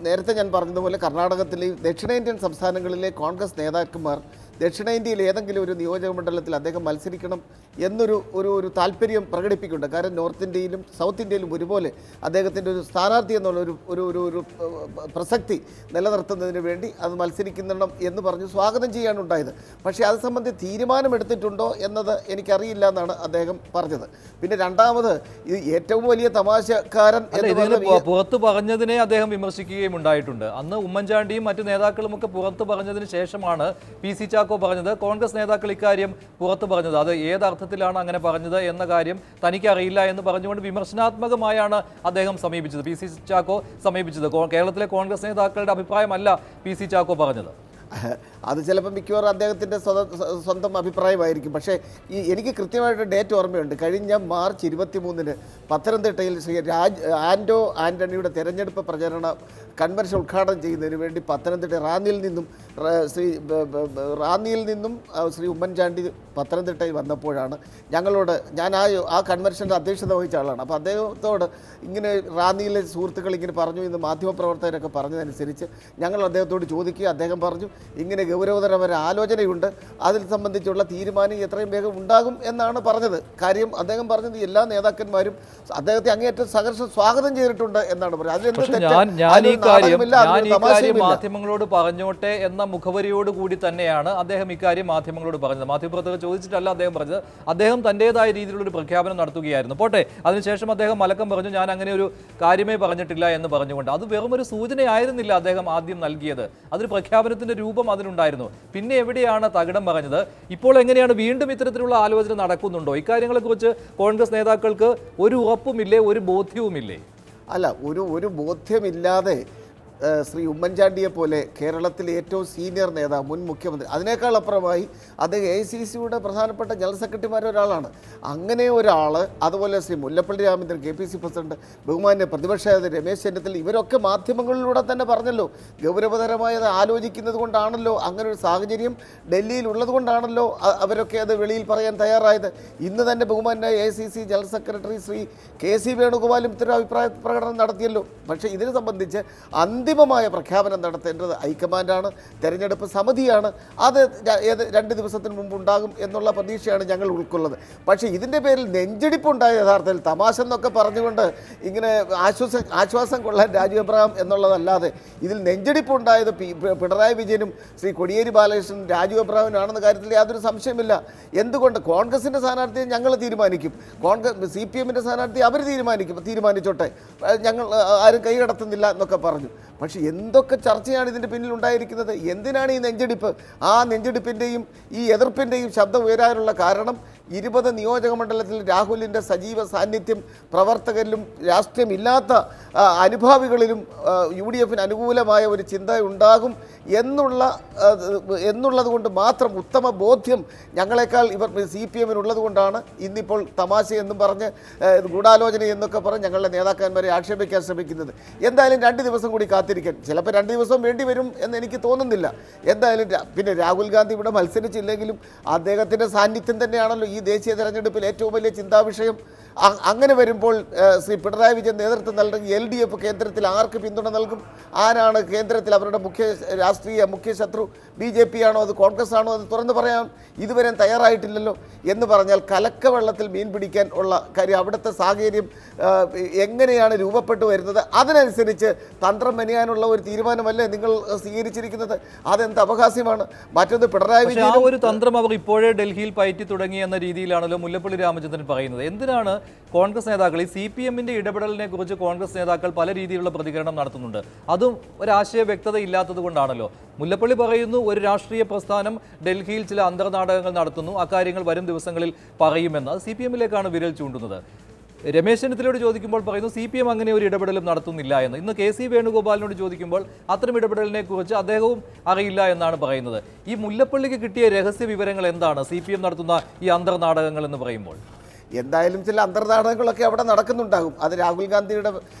നേരത്തെ ഞാൻ പറഞ്ഞതുപോലെ കർണാടകത്തിലെ ദക്ഷിണേന്ത്യൻ സംസ്ഥാനങ്ങളിലെ കോൺഗ്രസ് നേതാക്കന്മാർ ദക്ഷിണേന്ത്യയിൽ ഏതെങ്കിലും ഒരു നിയോജക മണ്ഡലത്തിൽ അദ്ദേഹം മത്സരിക്കണം എന്നൊരു താല്പര്യം പ്രകടിപ്പിക്കുന്നുണ്ട്. കാരണം നോർത്ത് ഇന്ത്യയിലും സൗത്ത് ഇന്ത്യയിലും ഒരുപോലെ അദ്ദേഹത്തിൻ്റെ ഒരു സ്ഥാനാർത്ഥി എന്നുള്ള ഒരു പ്രസക്തി നിലനിർത്തുന്നതിന് വേണ്ടി അത് മത്സരിക്കണം എന്ന് പറഞ്ഞ് സ്വാഗതം ചെയ്യാൻ ഉണ്ടായത്. പക്ഷേ അത് സംബന്ധിച്ച് തീരുമാനമെടുത്തിട്ടുണ്ടോ എന്നത് എനിക്കറിയില്ല എന്നാണ് അദ്ദേഹം പറഞ്ഞത്. പിന്നെ രണ്ടാമത്, ഇത് ഏറ്റവും വലിയ തമാശക്കാരൻ പുറത്ത് പറഞ്ഞതിനെ അദ്ദേഹം വിമർശിക്കുകയും ഉണ്ടായിട്ടുണ്ട്. അന്ന് ഉമ്മൻചാണ്ടിയും മറ്റു നേതാക്കളും ഒക്കെ പുറത്ത് പറഞ്ഞതിന് ശേഷമാണ് PC ചാക്കോ പറഞ്ഞത്, കോൺഗ്രസ് നേതാക്കൾ ഇക്കാര്യം പുറത്ത് പറഞ്ഞത്. അത് ഏതർത്ഥത്തിലാണ് അങ്ങനെ പറഞ്ഞത് എന്ന കാര്യം തനിക്കറിയില്ല എന്ന് പറഞ്ഞുകൊണ്ട് വിമർശനാത്മകമായാണ് അദ്ദേഹം സമീപിച്ചത്, PC ചാക്കോ സമീപിച്ചത്. കേരളത്തിലെ കോൺഗ്രസ് നേതാക്കളുടെ അഭിപ്രായമല്ല PC ചാക്കോ പറഞ്ഞത്. അത് ചിലപ്പോൾ മിക്കവാറും അദ്ദേഹത്തിൻ്റെ സ്വന്തം അഭിപ്രായമായിരിക്കും. പക്ഷേ എനിക്ക് കൃത്യമായിട്ട് ഡേറ്റ് ഓർമ്മയുണ്ട്. കഴിഞ്ഞ മാർച്ച് 23-ന് പത്തനംതിട്ടയിൽ ശ്രീ ആൻ്റണിയുടെ തെരഞ്ഞെടുപ്പ് പ്രചരണ കൺവെൻഷൻ ഉദ്ഘാടനം ചെയ്യുന്നതിന് വേണ്ടി പത്തനംതിട്ട റാന്നിയിൽ നിന്നും ശ്രീ ഉമ്മൻചാണ്ടി പത്തനംതിട്ടയിൽ വന്നപ്പോഴാണ് ഞാൻ ആ കൺവെൻഷൻ്റെ അധ്യക്ഷത വഹിച്ച ആളാണ്. അപ്പോൾ അദ്ദേഹത്തോട് ഇങ്ങനെ റാന്നിയിലെ സുഹൃത്തുക്കൾ ഇങ്ങനെ പറഞ്ഞു എന്ന് മാധ്യമപ്രവർത്തകരൊക്കെ പറഞ്ഞതനുസരിച്ച് ഞങ്ങൾ അദ്ദേഹത്തോട് ചോദിക്കുക. അദ്ദേഹം പറഞ്ഞു, ഇങ്ങനെ ഗൗരവതരമായ ആലോചനയുണ്ട്, അതിൽ സംബന്ധിച്ചുള്ള തീരുമാനം എത്രയും വേഗം ഉണ്ടാകും എന്നാണ് പറഞ്ഞത്. കാര്യം അദ്ദേഹം പറഞ്ഞത് എല്ലാ നേതാക്കന്മാരും അദ്ദേഹത്തെ അങ്ങേയറ്റം സഹർഷം സ്വാഗതം ചെയ്തിട്ടുണ്ട് എന്നാണ് പറഞ്ഞത്. മാധ്യമങ്ങളോട് പറഞ്ഞോട്ടെ എന്ന മുഖവരിയോട് കൂടി തന്നെയാണ് അദ്ദേഹം ഇക്കാര്യം മാധ്യമങ്ങളോട് പറഞ്ഞത്. മാധ്യമപ്രവർത്തകർ ചോദിച്ചിട്ടല്ല അദ്ദേഹം പറഞ്ഞത്. അദ്ദേഹം തൻ്റെതായ രീതിയിലുള്ള ഒരു പ്രഖ്യാപനം നടത്തുകയായിരുന്നു. പോട്ടെ, അതിനുശേഷം അദ്ദേഹം മലക്കം പറഞ്ഞു, ഞാൻ അങ്ങനെ ഒരു കാര്യമേ പറഞ്ഞിട്ടില്ല എന്ന് പറഞ്ഞുകൊണ്ട്. അത് വെറും ഒരു സൂചനയായിരുന്നില്ല അദ്ദേഹം ആദ്യം നൽകിയത്, അതൊരു പ്രഖ്യാപനത്തിന്റെ രൂപം അതിനുണ്ടായിരുന്നു. പിന്നെ എവിടെയാണ് തകിടം പറഞ്ഞത്? ഇപ്പോൾ എങ്ങനെയാണ് വീണ്ടും ഇത്തരത്തിലുള്ള ആലോചന നടക്കുന്നുണ്ടോ? ഇക്കാര്യങ്ങളെക്കുറിച്ച് കോൺഗ്രസ് നേതാക്കൾക്ക് ഒരു ഉറപ്പുമില്ലേ, ഒരു ബോധ്യവുമില്ലേ? അല്ല, ഒരു ബോധ്യമില്ലാതെ ശ്രീ ഉമ്മൻചാണ്ടിയെ പോലെ കേരളത്തിലെ ഏറ്റവും സീനിയർ നേതാവ്, മുൻ മുഖ്യമന്ത്രി, അതിനേക്കാൾ അപ്പുറമായി അദ്ദേഹം AICCയുടെ പ്രധാനപ്പെട്ട ജനറൽ സെക്രട്ടറിമാരിൽ ഒരാളാണ്. അങ്ങനെ ഒരാൾ, അതുപോലെ ശ്രീ മുല്ലപ്പള്ളി രാമചന്ദ്രൻ KPC പ്രസിഡന്റ്, ബഹുമാന്യ പ്രതിപക്ഷ നേതാവ് രമേശ് ചെന്നിത്തല, ഇവരൊക്കെ മാധ്യമങ്ങളിലൂടെ തന്നെ പറഞ്ഞല്ലോ, ഗൗരവതരമായത് ആലോചിക്കുന്നത് കൊണ്ടാണല്ലോ, അങ്ങനെ ഒരു സാഹചര്യം ഡൽഹിയിൽ ഉള്ളത് കൊണ്ടാണല്ലോ അവരൊക്കെ അത് വെളിയിൽ പറയാൻ തയ്യാറായത്. ഇന്ന് തന്നെ ബഹുമാന്യ AICC general secretary Shri KC വേണുഗോപാലും ഇത്തരം അഭിപ്രായ പ്രകടനം നടത്തിയല്ലോ. പക്ഷേ ഇതിനെ സംബന്ധിച്ച് അന്തിമമായ പ്രഖ്യാപനം നടത്തേണ്ടത് ഹൈക്കമാൻഡാണ്, തെരഞ്ഞെടുപ്പ് സമിതിയാണ്. അത് 2 ദിവസത്തിന് മുമ്പ് ഉണ്ടാകും എന്നുള്ള പ്രതീക്ഷയാണ് ഞങ്ങൾ ഉൾക്കൊള്ളുന്നത്. പക്ഷേ ഇതിൻ്റെ പേരിൽ നെഞ്ചിടിപ്പുണ്ടായ യഥാർത്ഥത്തിൽ തമാശ എന്നൊക്കെ പറഞ്ഞുകൊണ്ട് ഇങ്ങനെ ആശ്വാസം കൊള്ളാൻ രാജു എബ്രഹാം എന്നുള്ളതല്ലാതെ ഇതിൽ നെഞ്ചിടിപ്പുണ്ടായത് പിണറായി വിജയനും ശ്രീ കോടിയേരി ബാലകൃഷ്ണൻ രാജു എബ്രഹാമിനാണെന്ന കാര്യത്തിൽ യാതൊരു സംശയമില്ല. എന്തുകൊണ്ട് കോൺഗ്രസിൻ്റെ സ്ഥാനാർത്ഥിയെ ഞങ്ങൾ തീരുമാനിക്കും, CPM-ൻ്റെ സ്ഥാനാർത്ഥി അവർ തീരുമാനിച്ചോട്ടെ, ഞങ്ങൾ ആരും കൈകടത്തുന്നില്ല എന്നൊക്കെ പറഞ്ഞു. പക്ഷേ എന്തൊക്കെ ചർച്ചയാണ് ഇതിൻ്റെ പിന്നിലുണ്ടായിരിക്കുന്നത്? എന്തിനാണ് ഈ നെഞ്ചെടുപ്പ്? ആ നെഞ്ചെടുപ്പിൻ്റെയും ഈ എതിർപ്പിൻ്റെയും ശബ്ദം ഉയരാനുള്ള കാരണം 20 നിയോജക മണ്ഡലത്തിൽ രാഹുലിൻ്റെ സജീവ സാന്നിധ്യം പ്രവർത്തകരിലും രാഷ്ട്രീയമില്ലാത്ത അനുഭാവികളിലും UDF-ന് അനുകൂലമായ ഒരു ചിന്ത ഉണ്ടാകും എന്നുള്ളത് കൊണ്ട് മാത്രം ഉത്തമ ബോധ്യം ഞങ്ങളെക്കാൾ ഇവർ CPM-നുള്ളത് കൊണ്ടാണ് ഇന്നിപ്പോൾ തമാശയെന്നും പറഞ്ഞ് ഗൂഢാലോചന എന്നൊക്കെ പറഞ്ഞ് ഞങ്ങളുടെ നേതാക്കന്മാരെ ആക്ഷേപിക്കാൻ ശ്രമിക്കുന്നത്. എന്തായാലും 2 ദിവസം കൂടി കാത്തിരിക്കാൻ, ചിലപ്പോൾ 2 ദിവസം വേണ്ടി വരും എന്ന് എനിക്ക് തോന്നുന്നില്ല. എന്തായാലും പിന്നെ രാഹുൽ ഗാന്ധി ഇവിടെ മത്സരിച്ചില്ലെങ്കിലും അദ്ദേഹത്തിൻ്റെ സാന്നിധ്യം തന്നെയാണല്ലോ ഈ ദേശീയ തെരഞ്ഞെടുപ്പിൽ ഏറ്റവും വലിയ ചിന്താവിഷയം. അങ്ങനെ വരുമ്പോൾ ശ്രീ പിണറായി വിജയൻ നേതൃത്വം നൽകി LDF കേന്ദ്രത്തിൽ ആർക്ക് പിന്തുണ നൽകും? ആരാണ് കേന്ദ്രത്തിൽ അവരുടെ മുഖ്യ ശത്രു? BJP ആണോ, അത് കോൺഗ്രസ് ആണോ? അത് തുറന്നു പറയാൻ ഇതുവരെ തയ്യാറായിട്ടില്ലല്ലോ. എന്ന് പറഞ്ഞാൽ കലക്കവെള്ളത്തിൽ മീൻ പിടിക്കാൻ ഉള്ള കാര്യം. അവിടുത്തെ സാഹചര്യം എങ്ങനെയാണ് രൂപപ്പെട്ടു വരുന്നത്, അതിനനുസരിച്ച് തന്ത്രം മെനയാനുള്ള ഒരു തീരുമാനമല്ലേ നിങ്ങൾ സ്വീകരിച്ചിരിക്കുന്നത്? അതെന്ത് അവകാശമാണ്? മറ്റൊന്ന് പിണറായി വിജയൻ ഒരു തന്ത്രം അവർ ഇപ്പോഴേ ഡൽഹിയിൽ പയറ്റി തുടങ്ങി എന്ന രീതിയിലാണല്ലോ മുല്ലപ്പള്ളി രാമചന്ദ്രൻ പറയുന്നത്. എന്തിനാണ് കോൺഗ്രസ് നേതാക്കൾ ഈ CPM-ന്റെ ഇടപെടലിനെ കുറിച്ച് കോൺഗ്രസ് നേതാക്കൾ പല രീതിയിലുള്ള പ്രതികരണം നടത്തുന്നുണ്ട്? അതും ഒരാശയ വ്യക്തത ഇല്ലാത്തത് കൊണ്ടാണല്ലോ. മുല്ലപ്പള്ളി പറയുന്നു ഒരു രാഷ്ട്രീയ പ്രസ്ഥാനം ഡൽഹിയിൽ ചില അന്തർനാടകങ്ങൾ നടത്തുന്നു, അക്കാര്യങ്ങൾ വരും ദിവസങ്ങളിൽ പറയുമെന്ന്. അത് CPM-ലേക്കാണ് വിരൽ ചൂണ്ടുന്നത്. രമേശ് ചെന്നിത്തലയോട് ചോദിക്കുമ്പോൾ പറയുന്നു CPM അങ്ങനെ ഒരു ഇടപെടലും നടത്തുന്നില്ല എന്ന്. ഇന്ന് KC വേണുഗോപാലിനോട് ചോദിക്കുമ്പോൾ അത്തരം ഇടപെടലിനെ കുറിച്ച് അദ്ദേഹവും അറിയില്ല എന്നാണ് പറയുന്നത്. ഈ മുല്ലപ്പള്ളിക്ക് കിട്ടിയ രഹസ്യ വിവരങ്ങൾ എന്താണ് CPM നടത്തുന്ന ഈ അന്തർനാടകങ്ങൾ എന്ന് പറയുമ്പോൾ? എന്തായാലും ചില അന്തർനാടകങ്ങളൊക്കെ അവിടെ നടക്കുന്നുണ്ടാകും. അത് രാഹുൽ ഗാന്ധിയുടെ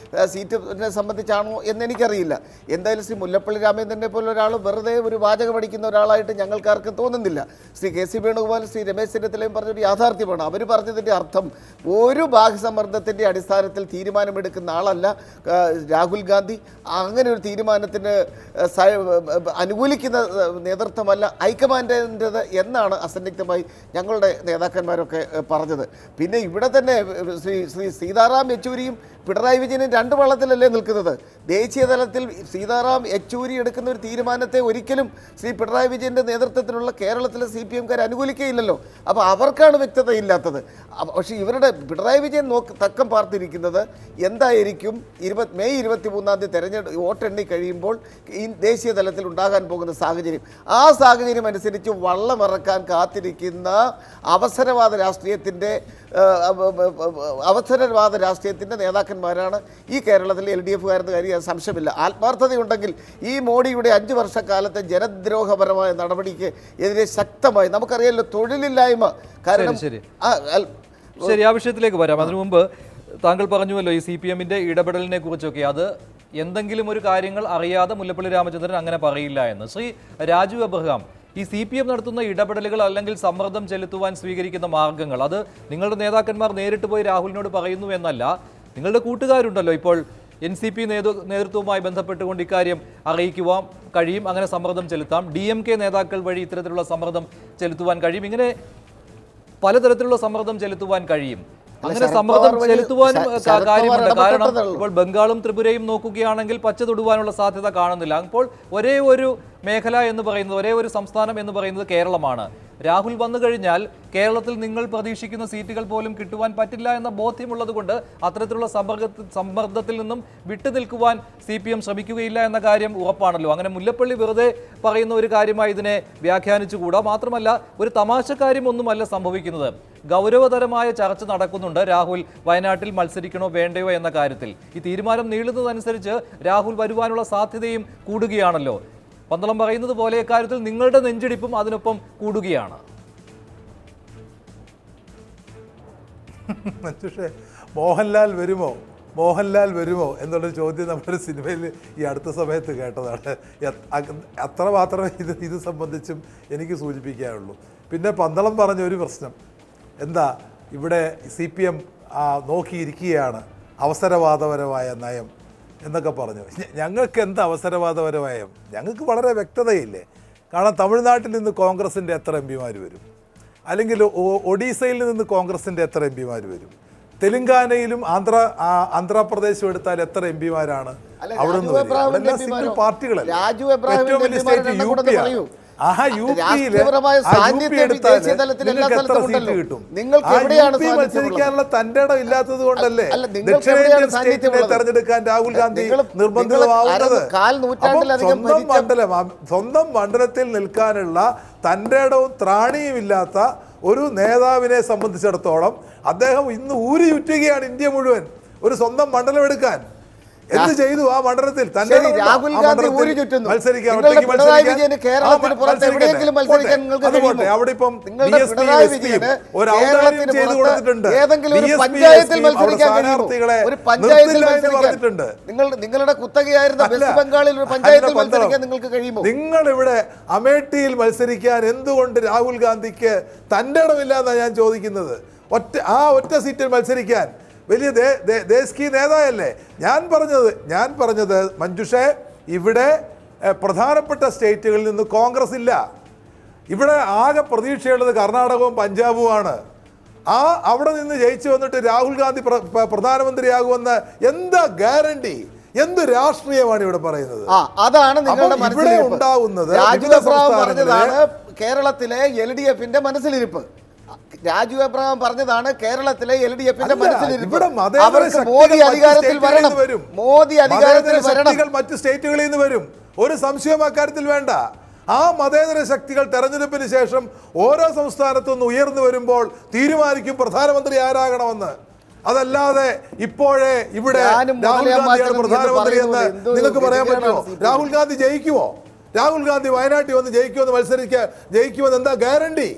സീറ്റിനെ സംബന്ധിച്ചാണോ എന്നെനിക്കറിയില്ല. എന്തായാലും ശ്രീ മുല്ലപ്പള്ളി രാമചന്ദ്രനെ പോലെ ഒരാൾ വെറുതെ ഒരു വാചകം അടിക്കുന്ന ഒരാളായിട്ട് ഞങ്ങൾക്കാർക്കും തോന്നുന്നില്ല. ശ്രീ KC വേണുഗോപാൽ, ശ്രീ രമേശ് ചെന്നിത്തലയും പറഞ്ഞൊരു യാഥാർത്ഥ്യമാണ്. അവർ പറഞ്ഞതിൻ്റെ അർത്ഥം ഒരു ബാഹ്യസമ്മർദ്ദത്തിൻ്റെ അടിസ്ഥാനത്തിൽ തീരുമാനമെടുക്കുന്ന ആളല്ല രാഹുൽ ഗാന്ധി. അങ്ങനെ ഒരു തീരുമാനത്തിന് അനുകൂലിക്കുന്ന നേതൃത്വമല്ല ഹൈക്കമാൻഡിൻ്റെത് എന്നാണ് അസന്നിഗ്ധമായി ഞങ്ങളുടെ നേതാക്കന്മാരൊക്കെ പറഞ്ഞത്. പിന്നെ ഇവിടെ തന്നെ ശ്രീ സീതാറാം യെച്ചൂരിയും പിണറായി വിജയനും 2 വള്ളത്തിലല്ലേ നിൽക്കുന്നത്? ദേശീയ തലത്തിൽ സീതാറാം യെച്ചൂരി എടുക്കുന്ന ഒരു തീരുമാനത്തെ ഒരിക്കലും ശ്രീ പിണറായി വിജയൻ്റെ നേതൃത്വത്തിലുള്ള കേരളത്തിലെ CPM-കാർ അനുകൂലിക്കുകയില്ലല്ലോ. അപ്പോൾ അവർക്കാണ് വ്യക്തതയില്ലാത്തത്. പക്ഷേ ഇവരുടെ പിണറായി വിജയൻ തക്കം പാർത്തിരിക്കുന്നത് എന്തായിരിക്കും മെയ് 23-ാം തീയതി വോട്ടെണ്ണി കഴിയുമ്പോൾ ഈ ദേശീയ തലത്തിൽ ഉണ്ടാകാൻ പോകുന്ന സാഹചര്യം. ആ സാഹചര്യം അനുസരിച്ച് വള്ളമിറക്കാൻ കാത്തിരിക്കുന്ന അവസരവാദ രാഷ്ട്രീയത്തിൻ്റെ നേതാക്കന്മാരാണ് ഈ കേരളത്തിലെ LDF-കാരെന്ന് കാര്യം സംശയമില്ല. ആത്മാർത്ഥതയുണ്ടെങ്കിൽ ഈ മോഡിയുടെ 5 വർഷക്കാലത്തെ ജനദ്രോഹപരമായ നടപടിക്ക് എതിരെ ശക്തമായി, നമുക്കറിയാമല്ലോ തൊഴിലില്ലായ്മ കാരണം. ശരി, ആ വിഷയത്തിലേക്ക് വരാം. അതിനു മുമ്പ് താങ്കൾ പറഞ്ഞുവല്ലോ ഈ CPM-ന്റെ ഇടപെടലിനെ കുറിച്ചൊക്കെ. അത് എന്തെങ്കിലും ഒരു കാര്യങ്ങൾ അറിയാതെ മുല്ലപ്പള്ളി രാമചന്ദ്രൻ അങ്ങനെ പറയില്ല എന്ന്. ശ്രീ രാജു എബ്രഹാം, ഈ CPM നടത്തുന്ന ഇടപെടലുകൾ അല്ലെങ്കിൽ സമ്മർദ്ദം ചെലുത്തുവാൻ സ്വീകരിക്കുന്ന മാർഗങ്ങൾ, അത് നിങ്ങളുടെ നേതാക്കന്മാർ നേരിട്ട് പോയി രാഹുലിനോട് പറയുന്നു എന്നല്ല, നിങ്ങളുടെ കൂട്ടുകാരുണ്ടല്ലോ ഇപ്പോൾ NCP നേതൃത്വവുമായി ബന്ധപ്പെട്ടുകൊണ്ട് ഇക്കാര്യം അറിയിക്കുവാൻ കഴിയും, അങ്ങനെ സമ്മർദ്ദം ചെലുത്താം. DMK നേതാക്കൾ വഴി ഇത്തരത്തിലുള്ള സമ്മർദ്ദം ചെലുത്തുവാൻ കഴിയും. ഇങ്ങനെ പലതരത്തിലുള്ള സമ്മർദ്ദം ചെലുത്തുവാൻ കഴിയും. അങ്ങനെ സമ്മർദ്ദം ചെലുത്തുവാനും കാര്യമുണ്ട്. കാരണം ഇപ്പോൾ ബംഗാളും ത്രിപുരയും നോക്കുകയാണെങ്കിൽ പച്ച തൊടുവാനുള്ള സാധ്യത കാണുന്നില്ല. അപ്പോൾ ഒരേ ഒരു മേഖല എന്ന് പറയുന്നത്, ഒരേ ഒരു സംസ്ഥാനം എന്ന് പറയുന്നത് കേരളമാണ്. രാഹുൽ വന്നു കഴിഞ്ഞാൽ കേരളത്തിൽ നിങ്ങൾ പ്രതീക്ഷിക്കുന്ന സീറ്റുകൾ പോലും കിട്ടുവാൻ പറ്റില്ല എന്ന ബോധ്യമുള്ളത് കൊണ്ട് അത്തരത്തിലുള്ള സമ്മർദ്ദത്തിൽ നിന്നും വിട്ടുനിൽക്കുവാൻ CPM ശ്രമിക്കുകയില്ല എന്ന കാര്യം ഉറപ്പാണല്ലോ. അങ്ങനെ മുല്ലപ്പള്ളി വെറുതെ പറയുന്ന ഒരു കാര്യമായി ഇതിനെ വ്യാഖ്യാനിച്ചുകൂടാ. മാത്രമല്ല ഒരു തമാശക്കാര്യം ഒന്നുമല്ല സംഭവിക്കുന്നത്. ഗൗരവതരമായ ചർച്ച നടക്കുന്നുണ്ട് രാഹുൽ വയനാട്ടിൽ മത്സരിക്കണോ വേണ്ടയോ എന്ന കാര്യത്തിൽ. ഈ തീരുമാനം നീളുന്നതനുസരിച്ച് രാഹുൽ വരുവാനുള്ള സാധ്യതയും കൂടുകയാണല്ലോ. പന്തളം പറയുന്നത് പോലെ ഇക്കാര്യത്തിൽ നിങ്ങളുടെ നെഞ്ചിടിപ്പും അതിനൊപ്പം കൂടുകയാണ്. പക്ഷേ മോഹൻലാൽ വരുമോ എന്നുള്ളൊരു ചോദ്യം നമ്മുടെ സിനിമയിൽ ഈ അടുത്ത സമയത്ത് കേട്ടതാണ്. അത്രമാത്രമേ ഇത് സംബന്ധിച്ചും എനിക്ക് സൂചിപ്പിക്കാനുള്ളൂ. പിന്നെ പന്തളം പറഞ്ഞ ഒരു പ്രശ്നം എന്താ, ഇവിടെ CPM നോക്കിയിരിക്കുകയാണ് അവസരവാദപരമായ നയം. എന്നൊക്കെ പറഞ്ഞു. ഞങ്ങൾക്ക് എന്ത് അവസരവാദപരമായ, ഞങ്ങൾക്ക് വളരെ വ്യക്തതയില്ലേ. കാരണം തമിഴ്നാട്ടിൽ നിന്ന് കോൺഗ്രസിൻ്റെ എത്ര എം പിമാർ വരും, അല്ലെങ്കിൽ ഒഡീസയിൽ നിന്ന് കോൺഗ്രസിൻ്റെ എത്ര എം പിമാർ വരും, തെലുങ്കാനയിലും ആന്ധ്രാപ്രദേശും എടുത്താൽ എത്ര എം പിമാരാണ് അവിടെ നിന്ന് വരും. അവിടെല്ലാം സിംഗിൾ പാർട്ടികളല്ല. ഏറ്റവും വലിയ സ്റ്റേറ്റ് യു പി ആണ്. മത്സരിക്കാനുള്ള തന്റെ ഇടം ഇല്ലാത്തത് കൊണ്ടല്ലേ ദക്ഷിണേന്ത്യൻ സ്റ്റേറ്റിനെ തെരഞ്ഞെടുക്കാൻ രാഹുൽ ഗാന്ധി നിർബന്ധിതമാവുന്നത്. സ്വന്തം മണ്ഡലത്തിൽ നിൽക്കാനുള്ള തന്റെ ഇടവും ത്രാണിയും ഇല്ലാത്ത ഒരു നേതാവിനെ സംബന്ധിച്ചിടത്തോളം അദ്ദേഹം ഇന്ന് ഊരിയുറ്റുകയാണ് ഇന്ത്യ മുഴുവൻ ഒരു സ്വന്തം മണ്ഡലം എടുക്കാൻ. എന്ത് ചെയ്തു ആ മണ്ഡലത്തിൽ? രാഹുൽ ഗാന്ധി ഊരി ചുറ്റുന്നു. അവിടെ ഇപ്പം ചെയ്തു കൊടുത്തിട്ടുണ്ട്. നിങ്ങളുടെ കുത്തകയായിരുന്ന വെസ്റ്റ് ബംഗാളിൽ ഒരു പഞ്ചായത്തിൽ മത്സരിക്കാൻ നിങ്ങൾക്ക് കഴിയുമോ? നിങ്ങൾ ഇവിടെ അമേഠിയിൽ മത്സരിക്കാൻ എന്തുകൊണ്ട് രാഹുൽ ഗാന്ധിക്ക് തന്റെ ഇടമില്ല എന്നാണ് ഞാൻ ചോദിക്കുന്നത്. ഒറ്റ സീറ്റിൽ മത്സരിക്കാൻ വലിയ ദേശീയ നേതാവല്ലേ. ഞാൻ പറഞ്ഞത് മഞ്ജുഷേ, ഇവിടെ പ്രധാനപ്പെട്ട സ്റ്റേറ്റുകളിൽ നിന്ന് കോൺഗ്രസ് ഇല്ല. ഇവിടെ ആകെ പ്രതീക്ഷയുള്ളത് കർണാടകവും പഞ്ചാബുമാണ്. അവിടെ നിന്ന് ജയിച്ചു വന്നിട്ട് രാഹുൽ ഗാന്ധി പ്രധാനമന്ത്രിയാകുമെന്ന് എന്താ ഗ്യാരണ്ടി? എന്ത് രാഷ്ട്രീയമാണ് ഇവിടെ പറയുന്നത്? അതാണ് നിങ്ങളുടെ ഇവിടെ ഉണ്ടാവുന്നത്. കേരളത്തിലെ LDFന്റെ മനസ്സിലിരിപ്പ്. രാജു എബ്രഹാം പറഞ്ഞതാണ് കേരളത്തിലെ LDFന്റെ മനസ്സിലിരിപ്പ്. അവർക്ക് മോദി അധികാരത്തിൽ വരണം, മോദി അധികാരത്തിൽ വരണം. മറ്റു സ്റ്റേറ്റുകളിൽ നിന്ന് വരും, ഒരു സംശയം അക്കാര്യത്തിൽ വേണ്ട. ആ മതേതര ശക്തികൾ തെരഞ്ഞെടുപ്പിന് ശേഷം ഓരോ സംസ്ഥാനത്തുനിന്ന് ഉയർന്നു വരുമ്പോൾ തീരുമാനിക്കും പ്രധാനമന്ത്രി ആരാകണമെന്ന്. അതല്ലാതെ ഇപ്പോഴേ ഇവിടെ രാഹുൽ ഗാന്ധിയാണ് പ്രധാനമന്ത്രി എന്ന് നിങ്ങൾക്ക് പറയാൻ പറ്റുമോ? രാഹുൽ ഗാന്ധി ജയിക്കുമോ? രാഹുൽ ഗാന്ധി വയനാട്ടിൽ വന്ന് ജയിക്കുമെന്ന് എന്താ ഗ്യാരണ്ടി?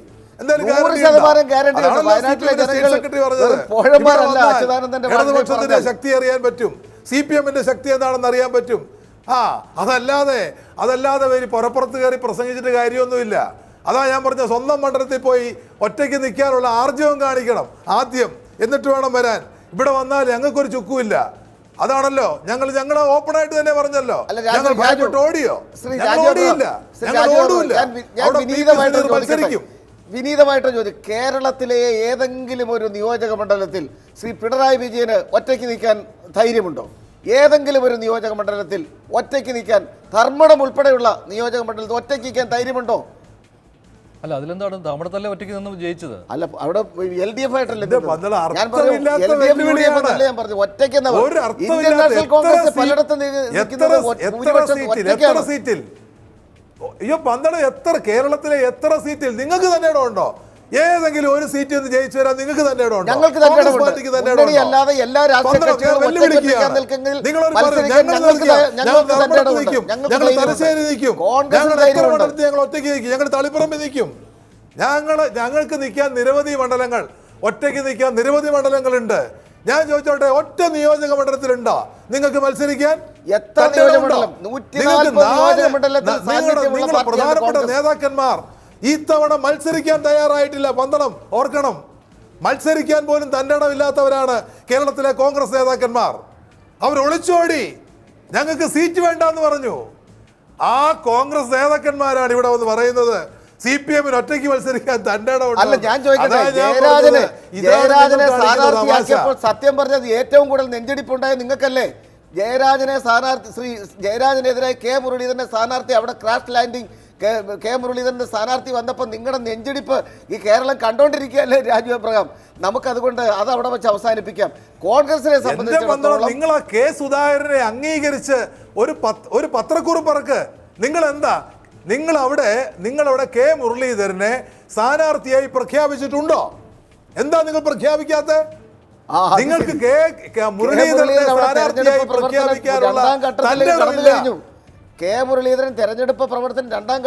ഇടതുപക്ഷത്തിന്റെ ശക്തി അറിയാൻ പറ്റും, CPMന്റെ ശക്തി എന്താണെന്ന് അറിയാൻ പറ്റും. അതല്ലാതെ പുറപ്പുറത്ത് കയറി പ്രസംഗിച്ചിട്ട് കാര്യമൊന്നുമില്ല. അതാ ഞാൻ പറഞ്ഞ സ്വന്തം മണ്ഡലത്തിൽ പോയി ഒറ്റയ്ക്ക് നിൽക്കാനുള്ള ആർജവം കാണിക്കണം ആദ്യം, എന്നിട്ട് വേണം വരാൻ. ഇവിടെ വന്നാൽ ഞങ്ങൾക്കൊരു ചുക്കുമില്ല. അതാണല്ലോ ഞങ്ങൾ ഓപ്പൺ ആയിട്ട് തന്നെ പറഞ്ഞല്ലോ. ഞങ്ങൾ ഭയപ്പെട്ട് ഓടിയോ? ഓടിയില്ല, ഞങ്ങൾ ഓടൂല്ല. മത്സരിക്കും. വിനീതമായിട്ട് ചോദിച്ചു, കേരളത്തിലെ ഏതെങ്കിലും ഒരു നിയോജക മണ്ഡലത്തിൽ ശ്രീ പിണറായി വിജയന് ഒറ്റയ്ക്ക് നിൽക്കാൻ ധൈര്യമുണ്ടോ? ഏതെങ്കിലും ഒരു നിയോജക മണ്ഡലത്തിൽ ഒറ്റയ്ക്ക് നിൽക്കാൻ, ധർമ്മടം ഉൾപ്പെടെയുള്ള നിയോജക മണ്ഡലത്തിൽ ഒറ്റയ്ക്ക് നിൽക്കാൻ ധൈര്യമുണ്ടോ? അല്ല, അതിലെന്താണ് ധർമ്മടത്തല്ലേ ഒറ്റയ്ക്ക് നിന്ന് ജയിച്ചത്? അല്ല, അവിടെ LDF ആയിട്ടല്ലേ ഒറ്റയ്ക്ക് ഇന്ത്യൻ നാഷണൽ കോൺഗ്രസ് പലയിടത്തും കേരളത്തിലെ എത്ര സീറ്റിൽ നിങ്ങൾക്ക് തന്നെ ഇടമുണ്ടോ? ഏതെങ്കിലും ഒരു സീറ്റിൽ നിന്ന് ജയിച്ചു വരാൻ നിങ്ങൾക്ക് തന്നെ ഇടമുണ്ടോ? ഞങ്ങൾക്ക് അല്ലാതെ എല്ലാ രാഷ്ട്രീയ കക്ഷികളും ഞങ്ങൾ തലശ്ശേരി നിൽക്കും, ഞങ്ങൾ ഒറ്റയ്ക്ക് നിൽക്കും, ഞങ്ങൾ തളിപ്പറമ്പിൽ നിൽക്കും. ഞങ്ങൾക്ക് നിൽക്കാൻ നിരവധി മണ്ഡലങ്ങൾ, ഒറ്റയ്ക്ക് നിൽക്കാൻ നിരവധി മണ്ഡലങ്ങളുണ്ട്. ഞാൻ ചോദിച്ചോട്ടെ, ഒറ്റ നിയോജക മണ്ഡലത്തിലുണ്ടോ നിങ്ങൾക്ക് മത്സരിക്കാൻ? നിങ്ങളുടെ പ്രധാനപ്പെട്ട നേതാക്കന്മാർ ഈ തവണ മത്സരിക്കാൻ തയ്യാറായിട്ടില്ല. പന്തളം ഓർക്കണം, മത്സരിക്കാൻ പോലും തന്റെ ഇടമില്ലാത്തവരാണ് കേരളത്തിലെ കോൺഗ്രസ് നേതാക്കന്മാർ. അവർ ഒളിച്ചോടി, ഞങ്ങൾക്ക് സീറ്റ് വേണ്ടെന്ന് പറഞ്ഞു. ആ കോൺഗ്രസ് നേതാക്കന്മാരാണ് ഇവിടെ വന്ന് പറയുന്നത് CPMന് ഒറ്റയ്ക്ക് മത്സരിക്കാൻ തന്റെ അല്ല. ഞാൻ ചോദിക്കട്ടെ, ജയരാജനെ സ്ഥാനാർത്ഥിയാക്കിയപ്പോൾ സത്യം പറഞ്ഞത് ഏറ്റവും കൂടുതൽ നെഞ്ചടിപ്പുണ്ടായ നിങ്ങൾക്കല്ലേ? ശ്രീ ജയരാജനെതിരെ മുരളീധരന്റെ സ്ഥാനാർത്ഥി അവിടെ ക്രാഷ് ലാൻഡിംഗ് മുരളീധരന്റെ സ്ഥാനാർത്ഥി വന്നപ്പോൾ നിങ്ങളുടെ നെഞ്ചടിപ്പ് ഈ കേരളം കണ്ടോണ്ടിരിക്കുകയല്ലേ രാജു എബ്രഹാം? നമുക്കതുകൊണ്ട് അത് അവിടെ വെച്ച് അവസാനിപ്പിക്കാം. കോൺഗ്രസിനെ സംബന്ധിച്ചിടത്തോളം നിങ്ങൾ ആ സുധാകരനെ അംഗീകരിച്ച് ഒരു പത്രക്കുറിപ്പ് ഇറക്ക്. നിങ്ങളവിടെ മുരളീധരനെ സ്ഥാനാർത്ഥിയായി പ്രഖ്യാപിച്ചിട്ടുണ്ടോ? എന്താ നിങ്ങൾ പ്രഖ്യാപിക്കാത്ത? നിങ്ങൾക്ക് മുരളീധരനെ സ്ഥാനാർത്ഥിയായി പ്രഖ്യാപിക്കാനുള്ള മുരളീധരൻ തെരഞ്ഞെടുപ്പ് പ്രവർത്തനം രണ്ടാം